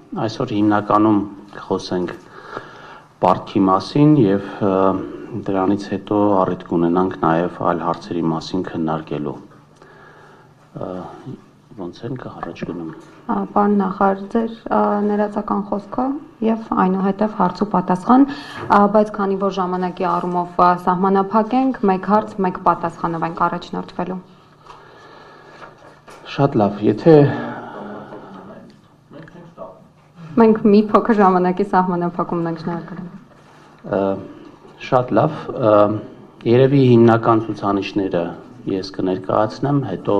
Այսօր հիմնականում խոսենք պարտքի մասին եւ դրանից հետո առիթ կունենանք նաեւ այլ հարցերի մասին քննարկելու։ Ոնց ենք առաջ գնում։ Պարոն նախարար, ձեր ներածական խոսքը եւ այնուհետեւ հարց ու պատասխան, բայց քանի որ ժամանակի առումով սահմանափակ ենք, մեկ հարց, մեկ պատասխանով ենք առաջնորդվելու։ Շատ լավ, եթե մենք մի փոքր ժամանակի սահմանափակումն ենք, շնորհակալ եմ։ Շատ լավ, երևի հիմնական ցուցանիշները ես կներկայացնեմ, հետո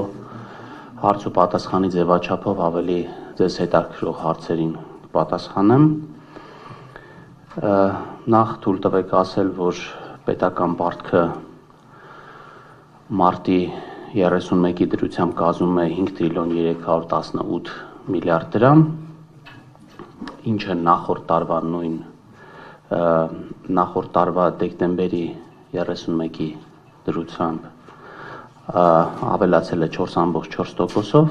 հարց ու պատասխանի ձևաչափով ավելի ձեզ հետաքրքրող հարցերին պատասխանեմ։ Նախ թույլ տվեք ասել, որ պետական պարտքը մարտի 31-ի դրությամբ կազմում է 5 տրիլիոն 318 միլիարդ դրամ, ինչը նախորդ տարվա դեկտեմբերի 31-ի դրությամբ ավելացել է 4.4%-ով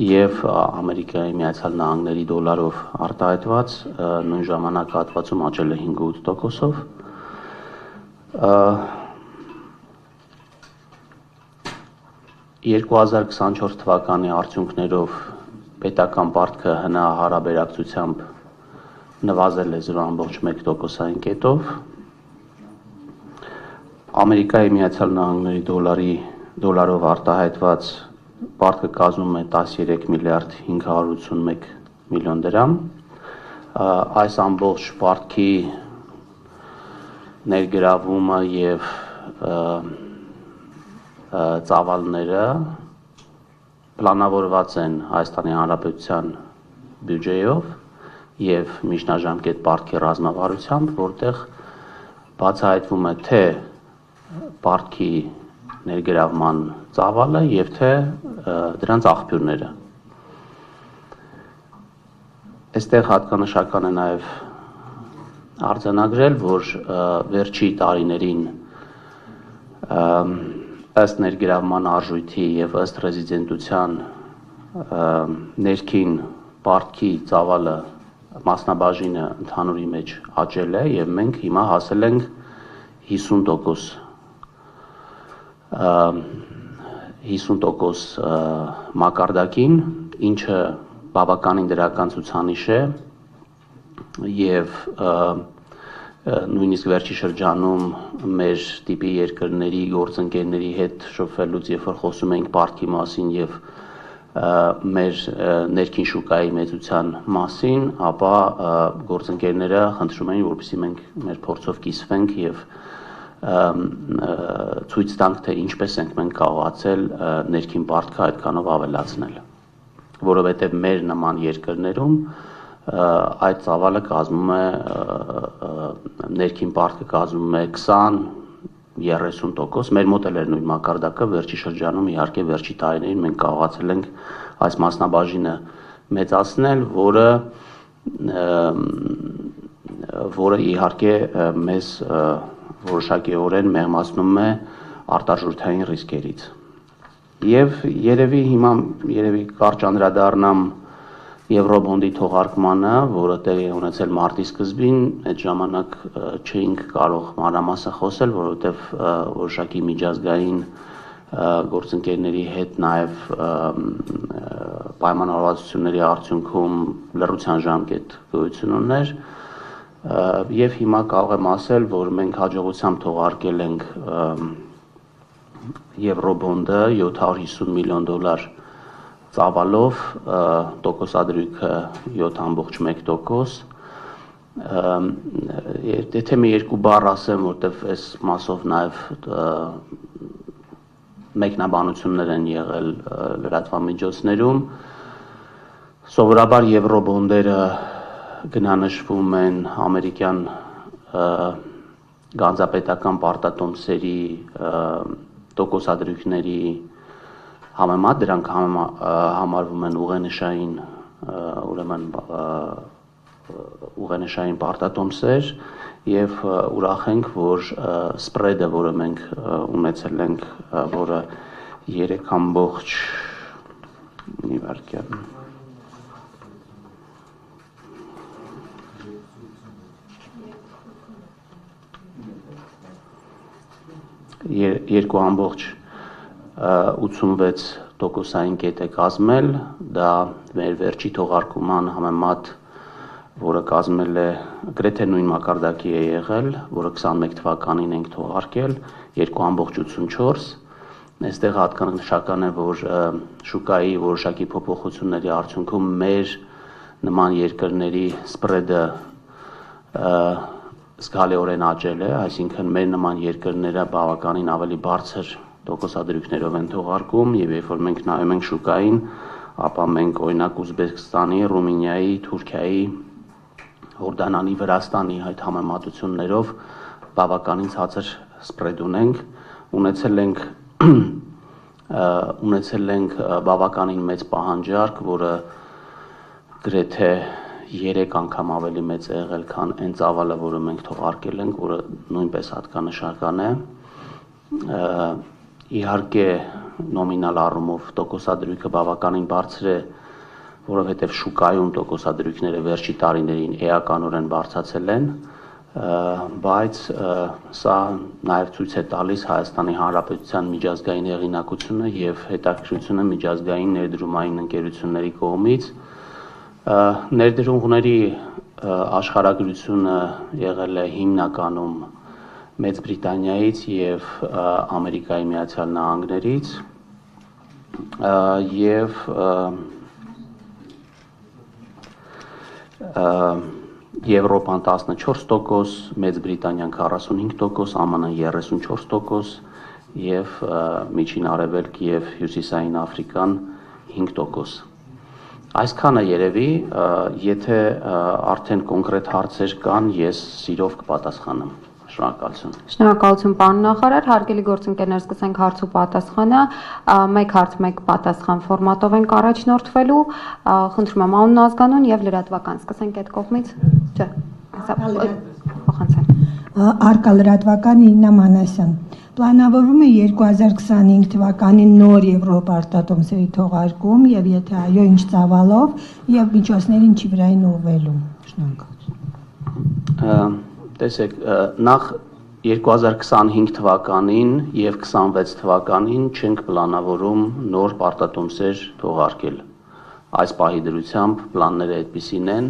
եւ Ամերիկայի Միացյալ Նահանգների դոլարով արտահայտված նույն ժամանակահատվածում աճել է 5.8%-ով։ 2024 թվականի արդյունքներով պետական պարտքը ՀՆԱ հարաբերակցությամբ նվազել է 0.1%-ային կետով։ Ամերիկայի Միացյալ Նահանգների դոլարով արտահայտված պարտքը կազմում է 13 միլիարդ 581 միլիոն դրամ։ Այս ամբողջ պարտքի ներգրավումը եւ ծավալները պլանավորված են Հայաստանի Հանրապետության բյուջեով եւ միջնաժամկետ պարտքի ռազմավարությամբ, որտեղ բացահայտվում է թե պարտքի ներգրավման ծավալը եւ թե դրանց աղբյուրները։ Այստեղ հատկանշական է նաեւ արձանագրել, որ վերջի տարիներին ըստ ներգրավման արժույթի եւ ըստ ռեզիդենտության ներքին պարտքի ծավալը մասնաբաժինը ընդհանուրի մեջ աճել է եւ մենք հիմա հասել ենք 50% մակարդակին, ինչը բավականին դրական ցուցանիշ է եւ նույնիսկ վերջի շրջանում մեր տիպի երկրների գործընկերների հետ շփվելուց, երբ որ խոսում ենք պարտքի մասին եւ մեր ներքին շուկայի մեծության մասին, ապա գործընկերները խնդրում էին, որպեսզի մենք մեր փորձով կիսվենք եւ ցույց տանք, թե ինչպես ենք մենք կարողացել ներքին պարտքը այդքանով ավելացնել, որովհետեւ մեր նման երկրներում այդ ծավալը կազմում է ներքին պարտքը կազմում է 20-30%, մեր մոտ էլ էր նույն մակարդակը, վերջի շրջանում իհարկե վերջի տարիներին մենք կարողացել ենք այս մասնաբաժինը մեծացնել, որը իհարկե մեզ որոշակիորեն մեղմացնում է արտարժութային ռիսկերից։ Եվ երևի կարճ անդրադառնամ Եվրոբոնդի թողարկմանը, որը տեղի է ունեցել մարտի սկզբին, այդ ժամանակ չէինք կարող մանրամասն խոսել, որովհետև որոշակի միջազգային գործընկերների հետ նաև պայմանավորվածությունների արդյունքում լռության ժամկետ գոյություն ուներ, եւ հիմա կարող եմ ասել, որ մենք հաջողությամբ թողարկել ենք Եվրոբոնդը 750 միլիոն դոլար ծավալով, տոկոսադրույքը 7.1%։ Եթե մի երկու բառ ասեմ, որտեվ այս մասով նաև մեկնաբանություններ են եղել լրատվամիջոցներում, սովորաբար եվրոբոնդերը գնանշվում են ամերիկյան գանձապետական պարտատոմսերի տոկոսադրույքների համեմատ, դրանք համարվում են ուղենշային պարտատոմսեր եւ ուրախ ենք, որ սպրեդը, որը մենք ունեցել ենք, որը 3.1 2.86% կետ է կազմել, դա մեր վերջի թողարկման համեմատ, որը կազմել է գրեթե նույն մակարդակի է եղել, որը 21 թվականին ենք թողարկել, 2.84, այստեղ հատկանշական է, որ շուկայի որոշակի փոփոխությունների արդյունքում մեր նման երկրների սպրեդը զգալիորեն աճել է, այսինքն մեր նման երկրները բավականին ավելի բարձր տոկոսադրույքներով են թողարկում եւ երբ որ մենք նայում ենք շուկային, ապա մենք օրինակ Ուզբեկստանի, Ռումինիայի, Թուրքիայի, Հորդանանի, Վրաստանի այդ համեմատություններով բավականին ցածր սպրեդ ունենք, ունեցել ենք բավականին մեծ պահանջարկ, որը գրեթե 3 անգամ ավելի մեծ է եղել, քան այն ծավալը, որը մենք թողարկել ենք, որը նույնպես հատկանշական է։ Իհարկե նոմինալ առումով տոկոսադրույքը բավականին բարձր է, որովհետև շուկայում տոկոսադրույքները վերջի տարիներին էականորեն բարձրացել են, բայց սա նաև ցույց է տալիս Հայաստանի Հանրապետության միջազգային հեղինակությունը եւ հետաքրքրությունը միջազգային ներդրումային ընկերությունների կողմից։ Ներդրումների աշխարհագրությունը եղել է հիմնականում Մեծ Բրիտանիայից եւ Ամերիկայի Միացյալ Նահանգներից եւ Եվրոպան 14%, Մեծ Բրիտանիան 45%, ԱՄՆ-ը 34% եւ Միջին Արևելք եւ Հյուսիսային Աֆրիկան 5%։ Այսքանը երևի, եթե արդեն կոնկրետ հարցեր կան, ես սիրով կպատասխանեմ։ Շնորհակալություն։ Շնորհակալություն, պարոն նախարար, հարգելի գործընկերներ, սկսենք հարց ու պատասխանը, մեկ հարց, մեկ պատասխան ֆորմատով ենք առաջնորդվելու, խնդրում եմ անուն, ազգանուն եւ լրատվական, սկսենք այդ կողմից, չէ, փոխանցեմ։ Արկա լրատվական Իննա Մանասյան, պլանավորվում է 2025 թվականին նոր Եվրոպա արտատոմսերի թողարկում եւ եթե այո, ինչ ծավալով եւ միջոցների ինչի վրային ուղղվելու։ Շնորհակալություն։ Տեսեք, նախ 2025 թվականին եւ 26 թվականին չենք պլանավորում նոր պարտատոմսեր թողարկել։ Այս պահի դրությամբ պլանները այդպիսին են։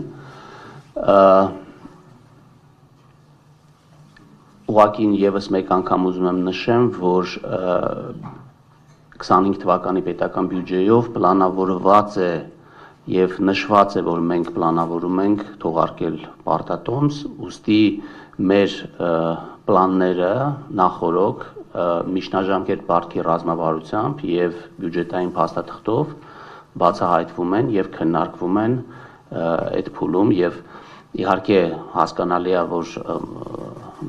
Ուղղակի եւս մեկ անգամ ուզում եմ նշեմ, որ 25 թվականի պետական բյուջեով պլանավորված է եւ նշված է, որ մենք պլանավորում ենք թողարկել պարտատոմս, ուստի մեր պլանները նախորոք միջնաժամկետ պարտքի ռազմավարությամբ եւ բյուջետային փաստաթղթով բացահայտվում են եւ քննարկվում են այդ փուլում եւ իհարկե հասկանալի է, որ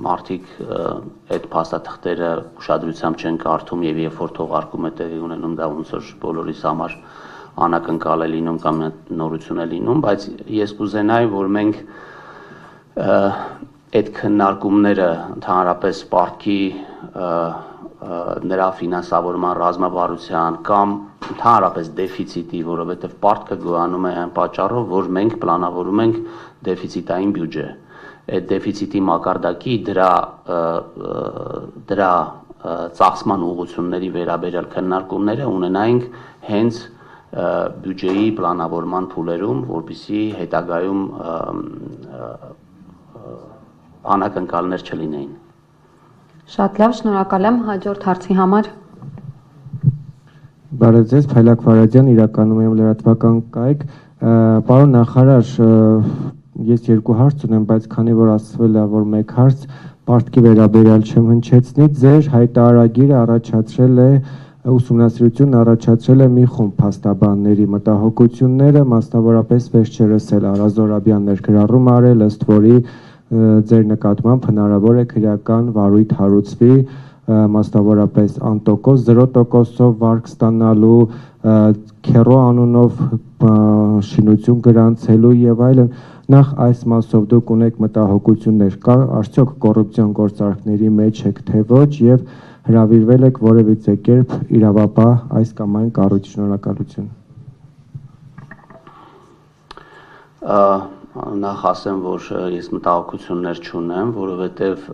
մարդիկ այդ փաստաթղթերը ուշադրությամբ չեն կարդում եւ երբ որ թողարկում է տեղի ունենում, դա ոնց որ բոլորիս համար անակնկալ է լինում կամ նորություն է լինում, բայց ես կուզենայի, որ մենք այդ քննարկումները ընդհանրապես պարտքի նրա ֆինանսավորման ռազմավարության կամ ընդհանրապես դեֆիցիտի, որովհետև պարտքը գոյանում է այն պատճառով, որ մենք պլանավորում ենք դեֆիցիտային բյուջե։ Այդ դեֆիցիտի մակարդակի դրա ծախսման ուղղությունների վերաբերյալ քննարկումները ունենայինք հենց բյուջեի պլանավորման փուլերում, որպեսզի հետագայում անակնկալներ չլինեին։ Շատ լավ, շնորհակալ եմ, հաջորդ հարցի համար։ Բարև ձեզ, Փայլակ Վարադյան, իրականում եմ լրատվական կայք։ Պարոն նախարար, ես երկու հարց ունեմ, բայց քանի որ ասվել է, որ մեկ հարց պարտքի վերաբերյալ չեմ հնչեցնի, ձեր հայտարարագիրը առաջացրել է ուսումնասիրություն առաջացրել է մի խումբ փաստաբանների մտահոգությունները, մասնավորապես վերջերս էլ Արա Զորաբյան ներգրավում արել, ըստ որի ձեր նկատմամբ հնարավոր է քրեական վարույթ հարուցվի, մասնավորապես անտոկոս 0%-ով վարկ ստանալու, քերո անունով շինություն գրանցելու եւ այլն։ Նախ այս մասով դուք ունեք մտահոգություններ, կա արդյոք կոռուպցիոն գործարքների մեջ եք թե ոչ եւ հրավիրվել եք որևիցե կերպ իրավապահ այս կամ այն կառույց։ Շնորհակալություն։ Նախ ասեմ, որ ես մտահոգություններ չունեմ, որովհետև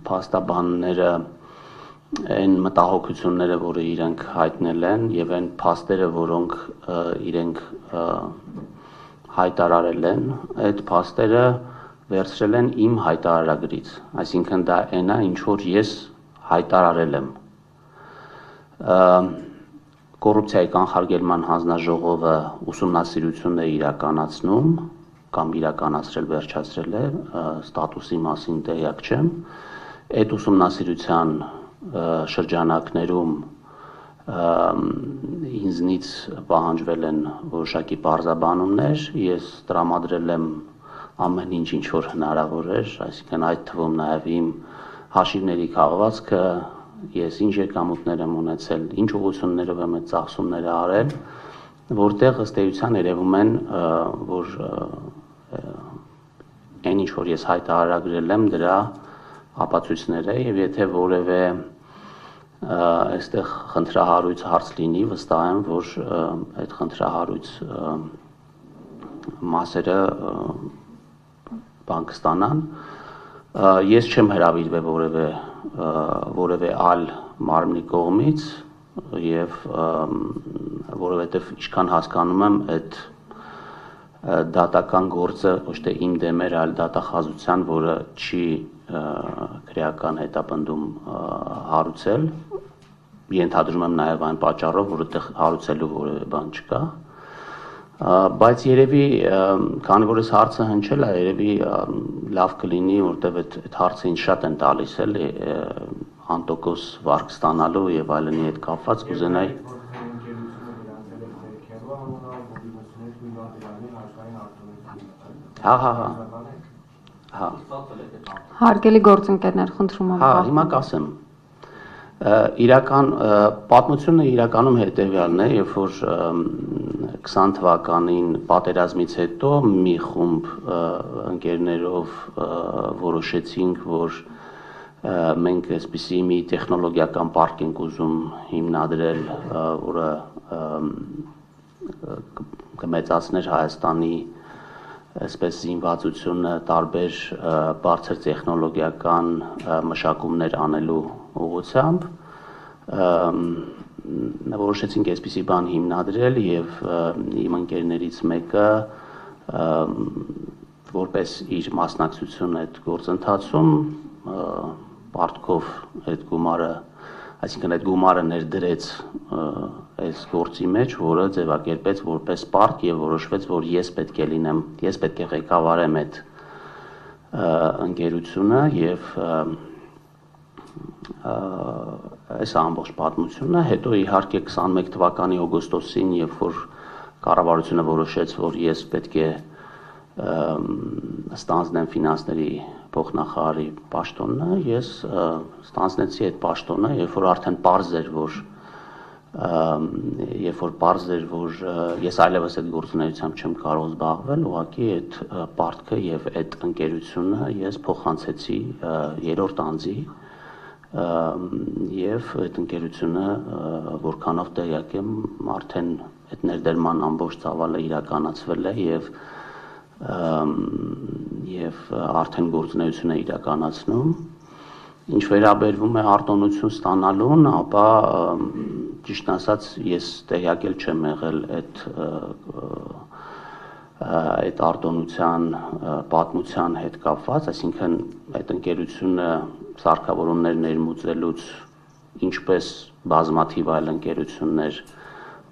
փաստաբանները այն մտահոգությունները, որը իրենք հայտնել են եւ այն փաստերը, որոնք իրենք հայտարարել են, այդ փաստերը վերցրել են իմ հայտարարագրից, այսինքն դա այնա, ինչ որ ես հայտարարել եմ։ Կոռուպցիայի կանխարգելման հանձնաժողովը ուսումնասիրություն է իրականացնում կամ իրականացրել վերջացրել է, ստատուսի մասին տեղյակ չեմ։ Այդ ուսումնասիրության շրջանակներում ինձնից պահանջվել են որոշակի պարզաբանումներ, ես տրամադրել եմ ամեն ինչ, ինչ որ հնարավոր էր, այսինքն այդ թվում նաև իմ հաշիվների քաղվածքը, ես ինչ եկամուտներ եմ ունեցել, ինչ ուղղություններով եմ այդ ծախսումները արել, որտեղ ըստ էության երևում են, որ այն ինչ որ ես հայտարարագրել եմ, դրա ապացույցներ է, եւ եթե որևէ այստեղ խնդրահարույց հարց լինի, վստահ եմ, որ այդ խնդրահարույց մասերը բան կստանան։ Ես չեմ հրավիրվել որևէ այլ մարմնի կողմից եւ որովհետեւ ինչքան հասկանում եմ այդ դատական գործը ոչ թե իմ դեմ էր, այլ դատախազության, որը չի քրեական հետապնդում հարուցել, ենթադրում եմ նաեւ այն պատճառով, որ այդտեղ հարուցելու որևէ բան չկա, բայց երևի քանի որ այս հարցը հնչել է, երևի լավ կլինի, որտեղ այդ հարցը ինձ շատ են տալիս էլի անտոկոս վարկ ստանալու եւ այլնի հետ կապված կուզենայի Հա։ Հարգելի գործընկերներ, խնդրում եմ։ Հա, հիմա կասեմ։ Իրական պատմությունը իրականում հետեւյալն է, երբ որ 20 թվականին պատերազմից հետո մի խումբ ընկերներով որոշեցինք, որ մենք այսպիսի մի տեխնոլոգիական պարկ ենք ուզում հիմնադրել, որը կմեծացներ Հայաստանի այսպես զինվածությունը տարբեր բարձր տեխնոլոգիական մշակումներ անելու ուղղությամբ որոշեցինք այսպիսի բան հիմնադրել եւ իմ ընկերներից մեկը որպես իր մասնակցություն այդ գործընթացում պարտքով այդ գումարը այսինքն այդ գումարը ներդրեց այս գործի մեջ, որը ձևակերպեց որպես պարկ եւ որոշվեց, որ ես պետք է լինեմ, ես պետք է ղեկավարեմ այդ ընկերությունը եւ այս ամբողջ պատմությունը, հետո իհարկե 21 թվականի օգոստոսին, երբ որ կառավարությունը որոշեց, որ ես պետք է ստանձնեմ ֆինանսների փոխնախարարի պաշտոնը, ես ստանձնեցի այդ պաշտոնը, երբ որ արդեն պարզ էր, որ ես այլևս այդ գործունեությամբ չեմ կարող զբաղվել, ուղղակի այդ պարտքը եւ այդ ընկերությունը ես փոխանցեցի երրորդ անձի եւ այդ ընկերությունը որքանով տեղյակ եմ արդեն այդ ներդրման ամբողջ ծավալը իրականացվել է եւ արդեն գործունեություն է իրականացնում ինչ վերաբերվում է արտոնություն ստանալուն, ապա ճիշտ ասած ես տեղյակ էլ չեմ եղել այդ արտոնության պատմության հետ կապված, այսինքն այդ ընկերությունը սարքավորումներ ներմուծելուց ինչպես բազմաթիվ այլ ընկերություններ,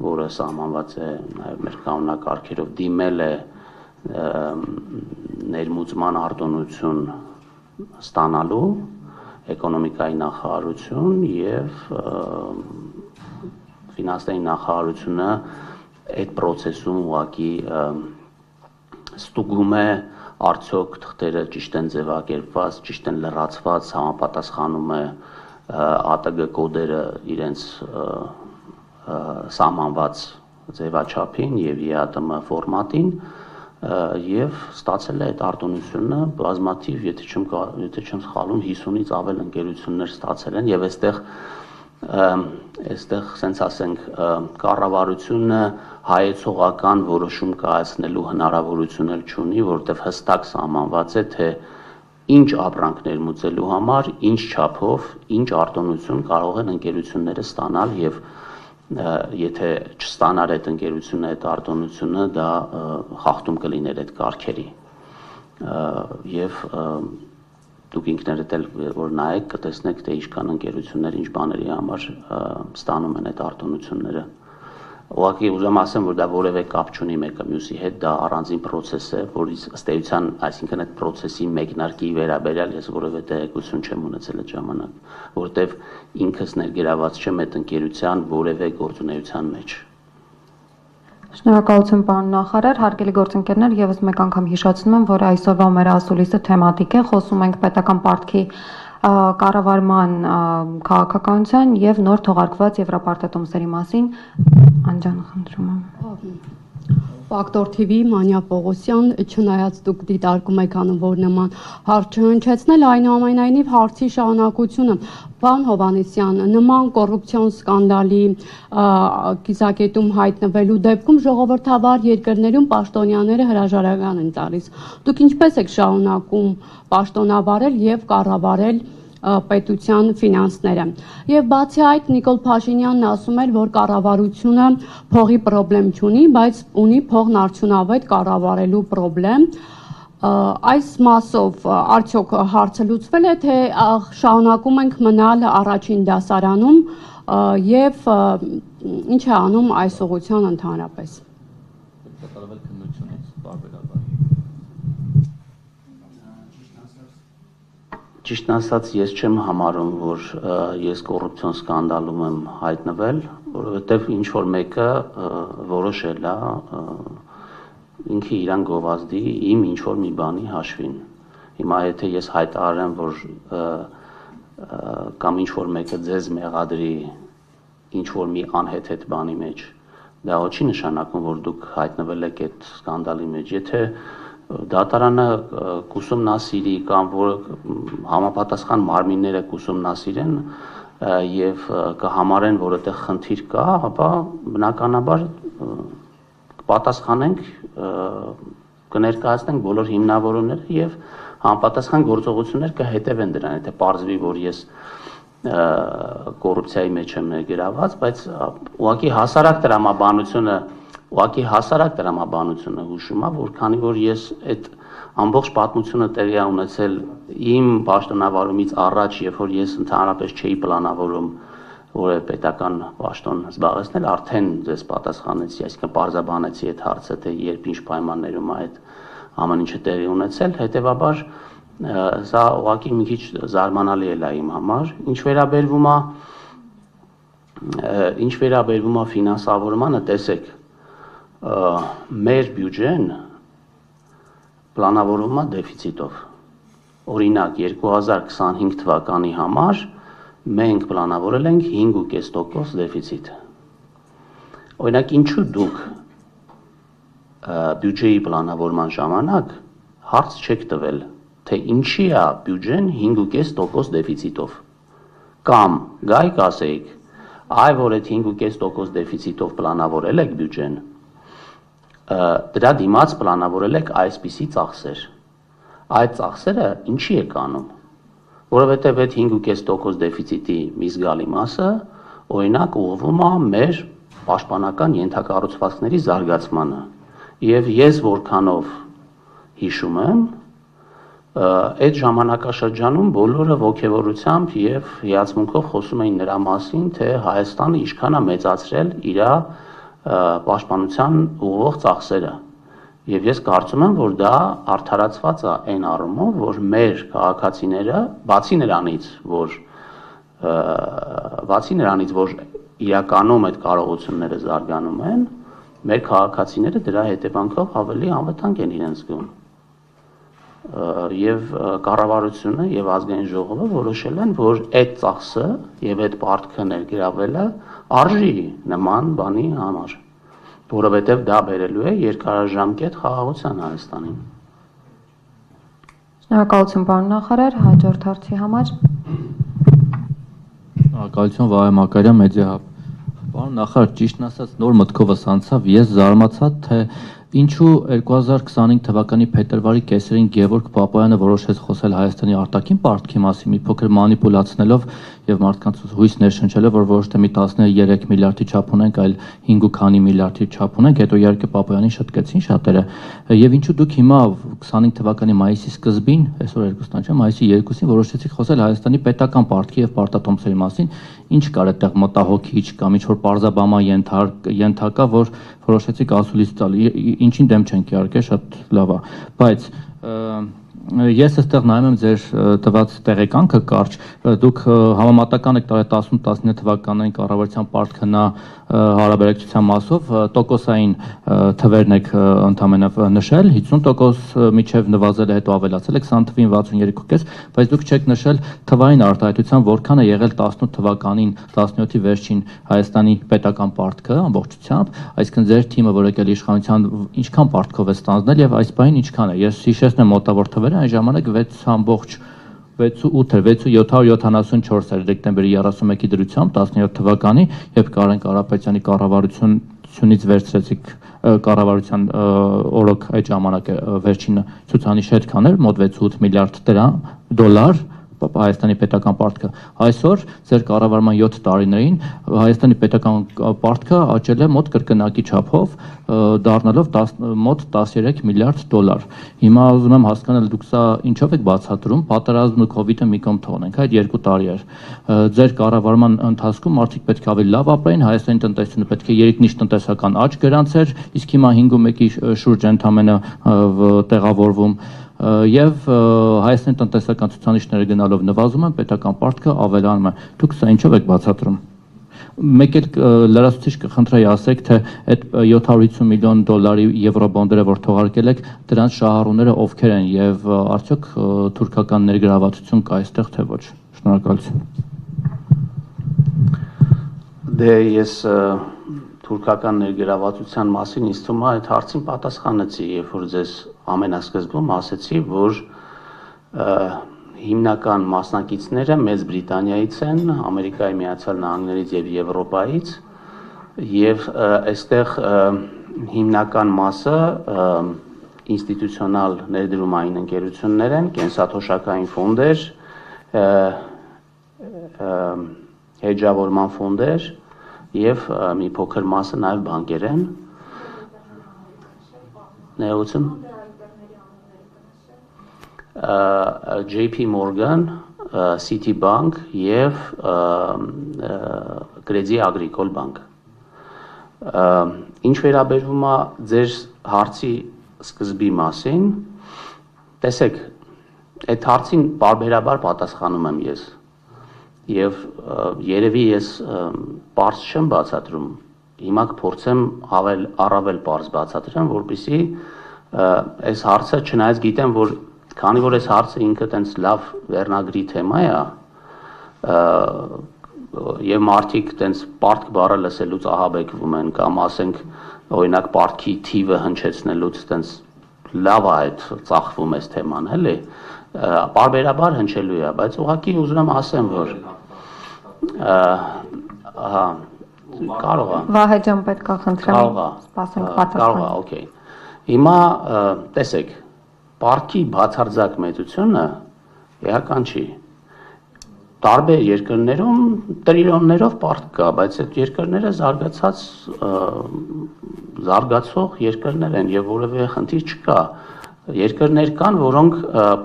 որը սահմանված է նաև մեր կանոնակարգերով դիմել է ներմուծման արտոնություն ստանալու էկոնոմիկայի նախարարություն եւ ֆինանսների նախարարությունը այդ process-ում ուղղակի ստուգում է արդյոք թղթերը ճիշտ են ձևակերպված, ճիշտ են լրացված, համապատասխանում է ԱՏԳ կոդերը իրենց սահմանված ձևաչափին եւ ԵԱՏՄ ֆորմատին եւ ստացել է այդ արտոնությունը բազմաթիվ, եթե չեմ սխալվում, 50-ից ավել ընկերություններ ստացել են եւ այստեղ սենց ասենք կառավարությունը հայեցողական որոշում կայացնելու հնարավորություն էլ չունի, որովհետեւ հստակ սահմանված է, թե ինչ ապրանքներ մուծելու համար, ինչ չափով, ինչ արտոնություն կարող են ընկերությունները ստանալ եւ եթե չստանար այդ ընկերությունը այդ արտոնությունը, դա խախտում կլիներ այդ կարգերի։ Եվ դուք ինքներդ էլ որ նայեք, կտեսնեք, թե ինչքան ընկերություններ ինչ բաների համար ստանում են այդ արտոնությունները։ Ուղղակի ուզում ասեմ, որ դա որևէ կապ չունի մեկը մյուսի հետ, դա առանձին process է, որից ըստ էության, այսինքն այդ process-ի մեկնարկի վերաբերյալ ես որևէ տեղեկություն չեմ ունեցել այդ ժամանակ, որտեվ ինքս ներգրաված չեմ այդ ընկերության որևէ գործունեության մեջ։ Շնորհակալություն պարոն նախարար, հարգելի գործընկերներ, եւս մեկ անգամ հիշեցնում եմ, որ այսօրվա մեր ասուլիսը թեմատիկ է, խոսում ենք պետական պարտքի կառավարման քաղաքականության եւ նոր թողարկված Եվրոպարտատոմսերի մասին։ Անջան, խնդրում եմ։ Ֆակտոր TV Մանյա Պողոսյան, չնայած դուք դիտարկում եք անվոր նման հարց չհնչեցնել, այնուամենայնիվ հարցի շարունակությունը, պարոն Հովհաննիսյան, նման կոռուպցիոն սկանդալի կիզակետում հայտնվելու դեպքում ժողովրդավար երկրներում պաշտոնյաները հրաժարական են տալիս։ Դուք ինչպես եք շարունակում պաշտոնավարել եւ կառավարել պետության ֆինանսները։ Եվ բացի այդ Նիկոլ Փաշինյանն ասում էր, որ կառավարությունը փողի խնդրեմ չունի, բայց ունի փողն արդյունավետ կառավարելու խնդրեմ։ Այս մասով արդյոք հարցը լուծվել է, թե շարունակում ենք մնալ առաջին դասարանում եւ ինչ է անում այս ուղղության ընդհանրապես։ Ճիշտն ասած, ես չեմ համարում, որ ես կոռուպցիոն սկանդալում եմ հայտնվել, որովհետև ինչ որ մեկը որոշել է ինքը իրան գովազդի իմ ինչ որ մի բանի հաշվին։ Հիմա եթե ես հայտարարեմ, որ կամ ինչ որ մեկը ձեզ մեղադրի ինչ որ մի անհեթեթ բանի մեջ, դա ոչ չի նշանակում, որ դուք հայտնվել եք այդ սկանդալի մեջ։ Եթե դատարանը կուսումնասիրի կամ որ համապատասխան մարմինները կուսումնասիրեն եւ կհամարեն, որ այդտեղ խնդիր կա, ապա բնականաբար կպատասխանենք, կներկայացնենք բոլոր հիմնավորումները եւ համապատասխան գործողություններ կհետևեն դրան, եթե պարզվի, որ ես կոռուպցիայի մեջ եմ ներգրաված, բայց ուղղակի հասարակ տրամաբանությունը հուշում է, որ քանի որ ես այդ ամբողջ պատմությունը տեղի է ունեցել իմ պաշտոնավարումից առաջ, երբ որ ես ընդհանրապես չէի պլանավորում որևէ պետական պաշտոն զբաղեցնել, արդեն ձեզ պատասխանեցի, այսինքն պարզաբանեցի այդ հարցը, թե երբ ինչ պայմաններում է այդ ամեն ինչը տեղի ունեցել, հետեւաբար սա ուղղակի մի քիչ զարմանալի է իմ համար, ինչ վերաբերվում է ֆինանսավորմանը, տեսեք, մեր բյուջեն պլանավորվում է դեֆիցիտով։ Օրինակ 2025 թվականի համար մենք պլանավորել ենք 5.5% դեֆիցիտ։ Օրինակ ինչու դուք բյուջեի պլանավորման ժամանակ հարց չեք տվել, թե ինչի է բյուջեն 5.5% դեֆիցիտով։ Կամ գայք ասեիք, այ որ այդ 5.5% դեֆիցիտով պլանավորել եք բյուջեն, դրա դիմաց պլանավորել եք այսպիսի ծախսեր։ Այդ ծախսերը ինչի եք անում, որովհետև այդ 5.5% դեֆիցիտի մի զգալի մասը օրինակ ուղղվում է մեր պաշտպանական ենթակառուցվածքների զարգացմանը։ Եվ ես որքանով հիշում եմ, այդ ժամանակաշրջանում բոլորը ոգևորությամբ եւ հիացմունքով խոսում էին նրա մասին, թե Հայաստանը ինչքան է մեծացրել իր պաշտպանության ուղղող ծախսերը։ Եվ ես կարծում եմ, որ դա արդարացված է այն առումով, որ մեր քաղաքացիները, բացի նրանից, որ իրականում այդ կարողությունները զարգանում են, մեր քաղաքացիները դրա հետևանքով ավելի անվտանգ են իրենց զգում։ Եվ կառավարությունը եւ ազգային ժողովը որոշել են, որ այդ ծախսը եւ այդ պարտքը ներգրավելը արժի նման բանի համար, որովհետեւ դա բերելու է երկարաժամկետ խաղաղության Հայաստանին։ Շնորհակալություն պարոն նախարար, հաջորդ հարցի համար։ Շնորհակալություն Վահե Մակարյան, Մեդիահաբ։ Պարոն նախարար, ճիշտն ասած նոր մտքովս անցավ, ես զարմացա, թե Ինչու 2025 թվականի փետրվարի կեսերին Գևորգ Պապոյանը որոշեց խոսել Հայաստանի արտաքին պարտքի մասին, մի փոքր մանիպուլացնելով եւ մարդկանց հույս ներշնչելով, որ ոչ թե մի 13 միլիարդի չափ ունենք, այլ 5 ու քանի միլիարդի չափ ունենք, հետո իհարկե Պապոյանին շտկեցին շատերը։ Եվ ինչու դուք հիմա 25 թվականի մայիսի սկզբին, այսօր 2-ն չէ, մայիսի 2-ին որոշեցիք խոսել Հայաստանի պետական պարտքի եւ պարտատոմսերի մասին, ինչ կար այդտեղ մտահոգիչ կամ ինչ որ պարզաբամա ենթակա, որ որոշեցիք ասուլիս տալ, ինչին դեմ չենք իհարկե, շատ լավ է, բայց ես այստեղ նայում եմ ձեր տված տեղեկանքը կարճ, դուք համեմատական եք տարի 18-19 թվականներին կառավարության պարտքը նա հարաբերակցության մասով տոկոսային թվերն եք ընդհանրապես նշել, 50% միջև նվազել է, հետո ավելացել է 20 թվին 63.5, բայց դուք չեք նշել թվային արտահայտության որքան է եղել 18 թվականին 17-ի վերջին Հայաստանի պետական պարտքը ամբողջությամբ, այսինքն ձեր թիմը, որ եկել իշխանության, ինչքան պարտքով է ստանձնել եւ այս բանին ինչքան է։ Ես հիշեցնեմ մոտավոր թվերը, այն ժամանակ 6.8 էր, 774 էր դեկտեմբերի 31-ի դրությամբ 17 թվականի, երբ Կարեն Կարապետյանի կառավարությունից վերցրեցիք կառավարության օրոք այդ ժամանակ վերջին ցուցանիշը այդքան էր, մոտ 6.8 միլիարդ դոլար Հայաստանի պետական պարտքը։ Այսօր ձեր կառավարման 7 տարիներին Հայաստանի պետական պարտքը աճել է մոտ կրկնակի չափով, դառնալով մոտ 13 միլիարդ դոլար։ Հիմա ուզում եմ հասկանալ դուք սա ինչով եք բացատրում, պատերազմն ու COVID-ը մի կողմ թողնենք, այդ 2 տարի էր։ Ձեր կառավարման ընթացքում մարդիկ պետք է ավելի լավ ապրեին, Հայաստանի տնտեսությունը պետք է երիկնիշ տնտեսական աճ գրանցեր, իսկ հիմա 5.1-ի շուրջ ընդամենը տեղավորվում եւ Հայաստանի տնտեսական ցուցանիշները գնալով նվազում են, պետական պարտքը ավելանում է։ Դուք սա ինչով եք բացատրում։ Մեկ էլ լրացուցիչ կխնդրեի ասեք, թե այդ 750 միլիոն դոլարի եվրոբոնդերը, որ թողարկել եք, դրանց շահառուները ովքեր են եւ արդյոք թուրքական ներգրավվածություն կա այստեղ թե ոչ։ Շնորհակալություն։ Դե ես թուրքական ներգրավվածության մասին ինձ թվում է այդ հարցին պատասխանեցի, երբ որ ձեզ ամենասկզբում ասեցի, որ հիմնական մասնակիցները Մեծ Բրիտանիայից են, Ամերիկայի Միացյալ Նահանգներից եւ Եվրոպայից, եւ այստեղ հիմնական մասը ինստիտուցիոնալ ներդրումային ընկերություններ են, կենսաթոշակային ֆոնդեր, հեջավորման ֆոնդեր եւ մի փոքր մասը նաեւ բանկեր են։ Ներողություն։ JP Morgan, Citibank եւ Crédit Agricole Bank։ Ինչ վերաբերվում է ձեր հարցի սկզբի մասին, տեսեք, այդ հարցին բարբերաբար պատասխանում եմ ես։ Եվ երևի ես պարզ չեմ բացատրում, հիմա կփորձեմ առավել պարզ բացատրեմ, որպեսզի այս հարցը չնայած գիտեմ, որ քանի որ այս հարցը ինքը տենց լավ վերնագրի թեմա է, եւ մարդիկ տենց պարտք բառը լսելուց ահաբեկվում են կամ ասենք օրինակ պարտքի թիվը հնչեցնելուց տենց լավ է այդ ծախվում այս թեման, էլի, բարբերաբար հնչելու է, բայց ուղղակի ուզում եմ ասեմ, որ կարող է։ Վահե ջան, պետք է խնդրեմ, սպասենք պատասխանը։ Կարող է, օքեյ։ Հիմա տեսեք, պարտքի բացարձակ մեծությունը էական չի։ Տարբեր երկրներում տրիլիոններով պարտք կա, բայց այդ երկրները զարգացող երկրներ են եւ որևէ խնդիր չկա։ Երկրներ կան, որոնք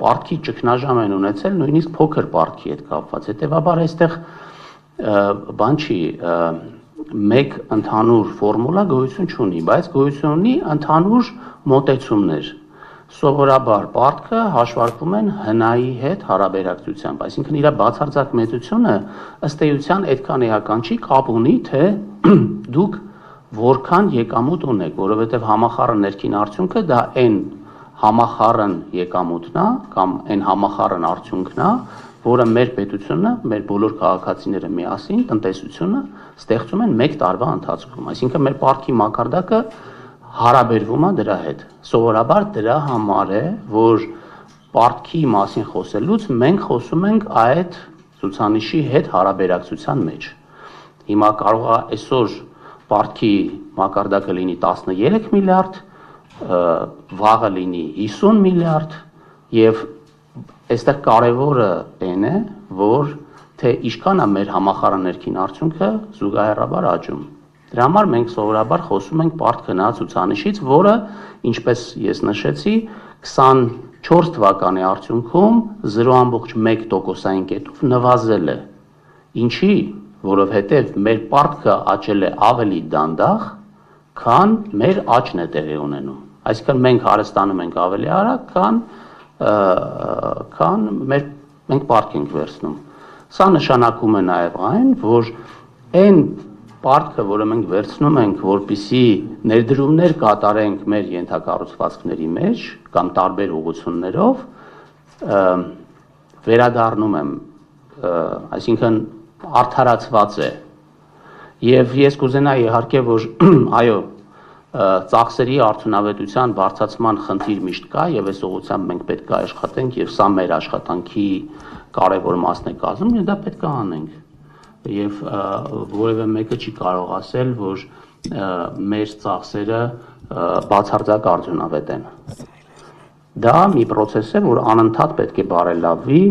պարտքի ճգնաժամ են ունեցել, նույնիսկ փոքր պարտքի հետ կապված։ Հետևաբար այստեղ բան չի, մեկ ընդհանուր ֆորմուլա գոյություն չունի, բայց գոյություն ունի ընդհանուր մոտեցումներ։ Սովորաբար պարտքը հաշվարկվում են հնայի հետ հարաբերակցությամբ, այսինքն իր բացարձակ մեծությունը ըստ էության այդքան էական չի, կապ ունի, թե դուք որքան եկամուտ ունեք, որովհետև համախառն ներքին արդյունքը դա այն համախառն եկամուտն է կամ այն համախառն արդյունքն է, որը մեր պետությունը, մեր բոլոր քաղաքացիները միասին տնտեսությունը ստեղծում են մեկ տարվա ընթացքում, այսինքն մեր պարտքի մակարդակը հարաբերվում է դրա հետ։ Սովորաբար դրա համար է, որ պարտքի մասին խոսելուց մենք խոսում ենք այդ ցուցանիշի հետ հարաբերակցության մեջ։ Հիմա կարող է այսօր պարտքի մակարդակը լինի 13 միլիարդ վաղը լինի 50 միլիարդ եւ այստեղ կարևորը այն է, որ թե ինչքան է մեր համախառաներքին արդյունքը զուգահեռաբար աճում։ Դրա համար մենք սովորաբար խոսում ենք բարդ գնահատած ցուցանիշից, որը, ինչպես ես նշեցի, 24 թվականի արդյունքում 0.1%-ային կետով նվազել է։ Ինչի, որովհետև մեր պարտքը աճել է ավելի դանդաղ, քան մեր աճն է տեղի ունենում։ Այսինքն մենք հարստանում ենք ավելի արագ, քան մենք պարտք ենք վերցնում։ Սա նշանակում է նաև այն, որ այն պարտքը, որը մենք վերցնում ենք, որպեսզի ներդրումներ կատարենք մեր ենթակառուցվածքների մեջ կամ տարբեր ուղղություններով, վերադառնում եմ, այսինքն արդարացված է։ Եվ ես կուզենայի իհարկե, որ այո, ծախսերի արդյունավետության բարձրացման խնդիր միշտ կա եւ այս ուղղությամբ մենք պետք է աշխատենք եւ սա մեր աշխատանքի կարևոր մասն է կազմում եւ դա պետք է անենք։ Եվ որևէ մեկը չի կարող ասել, որ մեր ծախսերը բացարձակ արդյունավետ են։ Դա մի process է, որ անընդհատ պետք է բարելավվի,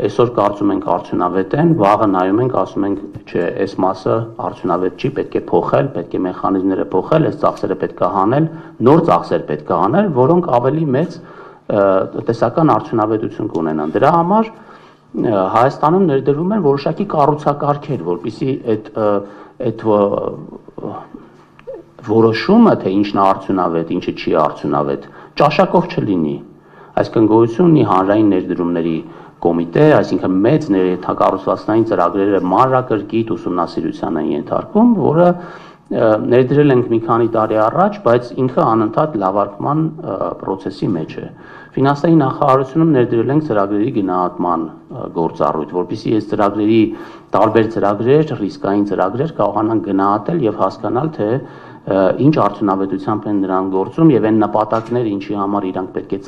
այսօր կարծում ենք արդյունավետ են, վաղը նայում ենք, ասում ենք, չէ, այս մասը արդյունավետ չի, պետք է փոխել, պետք է մեխանիզմները փոխել, այս ծախսերը պետք է հանել, նոր ծախսեր պետք է հանել, որոնք ավելի մեծ տնտեսական արդյունավետություն կունենան։ Դրա համար Հայաստանում ներդրվում են որոշակի կառուցակարգեր, որպեսզի այդ որոշումը, թե ինչն է արդյունավետ, ինչը չի արդյունավետ, ճաշակով չլինի։ Այսինքն գոյություն ունի հանրային ներդրումների կոմիտե, այսինքն մեծ ներդրումային ծրագրերը մանրակրկիտ ուսումնասիրության են ենթարկվում, որը ներդրել ենք մի քանի տարի առաջ, բայց ինքը անընդհատ լավարկման process-ի մեջ է։ Ֆինանսների նախարարությունում ներդրել ենք ծրագրերի գնահատման գործառույթ, որպեսզի այս ծրագրերի տարբեր ծրագրեր, ռիսկային ծրագրեր կարողանան գնահատել եւ հասկանալ, թե ինչ արդյունավետությամբ են նրանք գործում եւ այն նպատակները, ինչի համար իրանք պետք է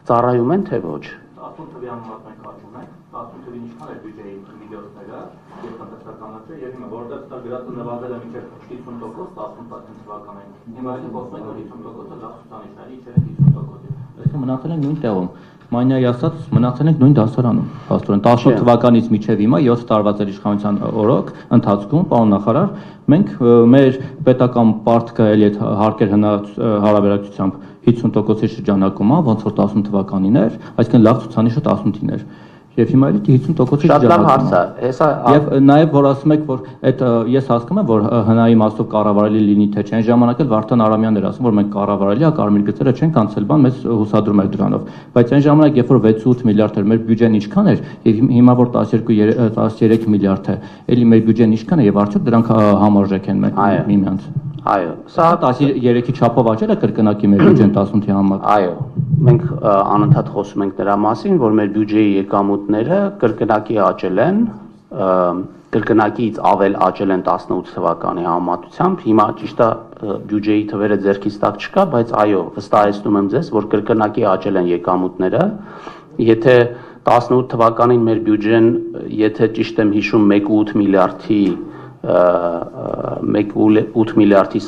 ծառայում են, թե ոչ։ 18 թվականի համար մենք աճում ենք, 18 թվականին ինչքան է բյուջեի միլիոնները եւ տնտեսականացը եւ հիմա որտեղ դա գրածը նվազել է մինչեւ 50%, 18 թվականին։ Հիմա էլ խոսում ենք, որ 50%-ը լավ ցուցանիշների չէ 50%։ Այսինքն մնացել ենք նույն տեղում։ Մանյայի ասած մնացել ենք նույն դասարանում։ Աստորեն 18 թվականից մինչև հիմա 7 տարվա իշխանության օրոք ընթացքում, պարոն նախարար, մենք մեր պետական պարտքը էլի այդ հարկեր հարաբերակցությամբ 50%-ի շրջանակում է, ոնց որ 18 թվականին էր, այսինքն լավ ցուցանիշը 18-ին էր։ Եվ հիմա էլի 50%-ի շատ լավ հարց է։ Հեսա եւ նաեւ որ ասում եք, որ այդ ես հասկանում եմ, որ հնայի մասով կառավարելի լինի թե չէ, այն ժամանակ էլ Վարդան Արամյանն էր ասում, որ մենք կառավարելի է, կարմիր գծերը չեն կանցել, բան մեզ հուսադրում էր դրանով։ Բայց այն ժամանակ, երբ որ 6-8 միլիարդ էր, մեր բյուջեն ինչքան էր, եւ հիմա որ 12-13 միլիարդ է, էլի մեր բյուջեն ինչքան է եւ արդյոք դրանք համարժեք են միմյանց։ Այո, սա 13-ի չափով աճել է կրկնակի մեր բյուջեն 18-ի համար։ Այո, մենք անընդհատ խոսում ենք դրա մասին, որ մեր բյուջեի եկամուտները կրկնակի աճել են, կրկնակից ավել աճել են 18 թվականի համեմատությամբ։ Հիմա ճիշտ է բյուջեի թվերը ձեռքից տակ չկա, բայց այո, վստահեցնում եմ ձեզ, որ կրկնակի աճել են եկամուտները։ Եթե 18 թվականին մեր բյուջեն, եթե ճիշտ եմ հիշում, 1.8 միլիարդի 1.8 միլիարդի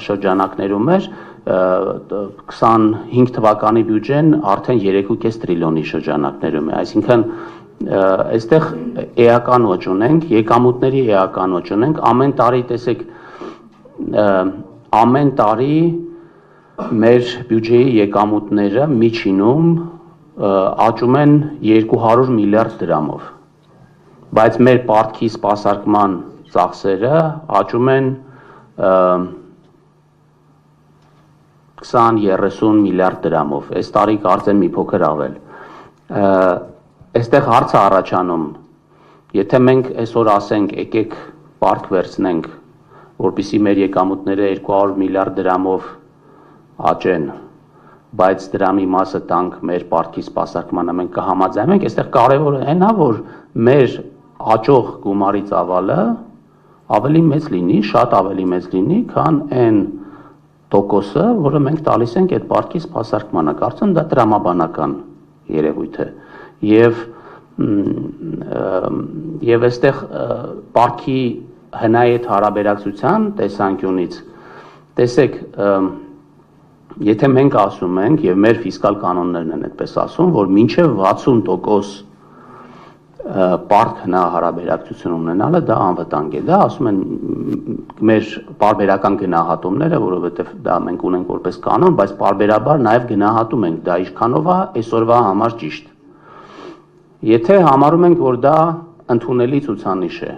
շրջանակներում էր, 25 թվականի բյուջեն արդեն 3.5 տրիլիոնի շրջանակներում է, այսինքն այստեղ էական ոճ ունենք, եկամուտների էական ոճ ունենք, ամեն տարի տեսեք, ամեն տարի մեր բյուջեի եկամուտները միջինում աճում են 200 միլիարդ դրամով, բայց մեր պարտքի սպասարկման ծախսերը աճում են 20-30 միլիարդ դրամով, այս տարի կարծեմ մի փոքր ավել։ Այստեղ հարցը առաջանում, եթե մենք այսօր ասենք, եկեք պարտք վերցնենք, որպեսզի մեր եկամուտները 200 միլիարդ դրամով աճեն, բայց դրա մի մասը տանք մեր պարտքի սպասարկմանը, մենք կհամաձայնենք, այստեղ կարևորը այն է, որ մեր աճող գումարի ծավալը ավելի մեծ լինի, շատ ավելի մեծ լինի, քան այն տոկոսը, որը մենք տալիս ենք այդ պարտքի սպասարկմանը, կարծեմ դա տրամաբանական երևույթ է, եւ այստեղ պարտքի հնայի հետ հարաբերակցության տեսանկյունից, տեսեք, եթե մենք ասում ենք եւ մեր ֆիսկալ կանոններն են այդպես ասում, որ մինչեւ 60% պարկ հնարաբերակցություն ունենալը դա անվտանգ է, դա ասում են մեր պարբերական գնահատումները, որովհետեւ դա մենք ունենք որպես կանոն, բայց պարբերաբար նաեւ գնահատում ենք դա ինչքանով է այսօրվա համար ճիշտ։ Եթե համարում ենք, որ դա ընդունելի ցուցանիշ է,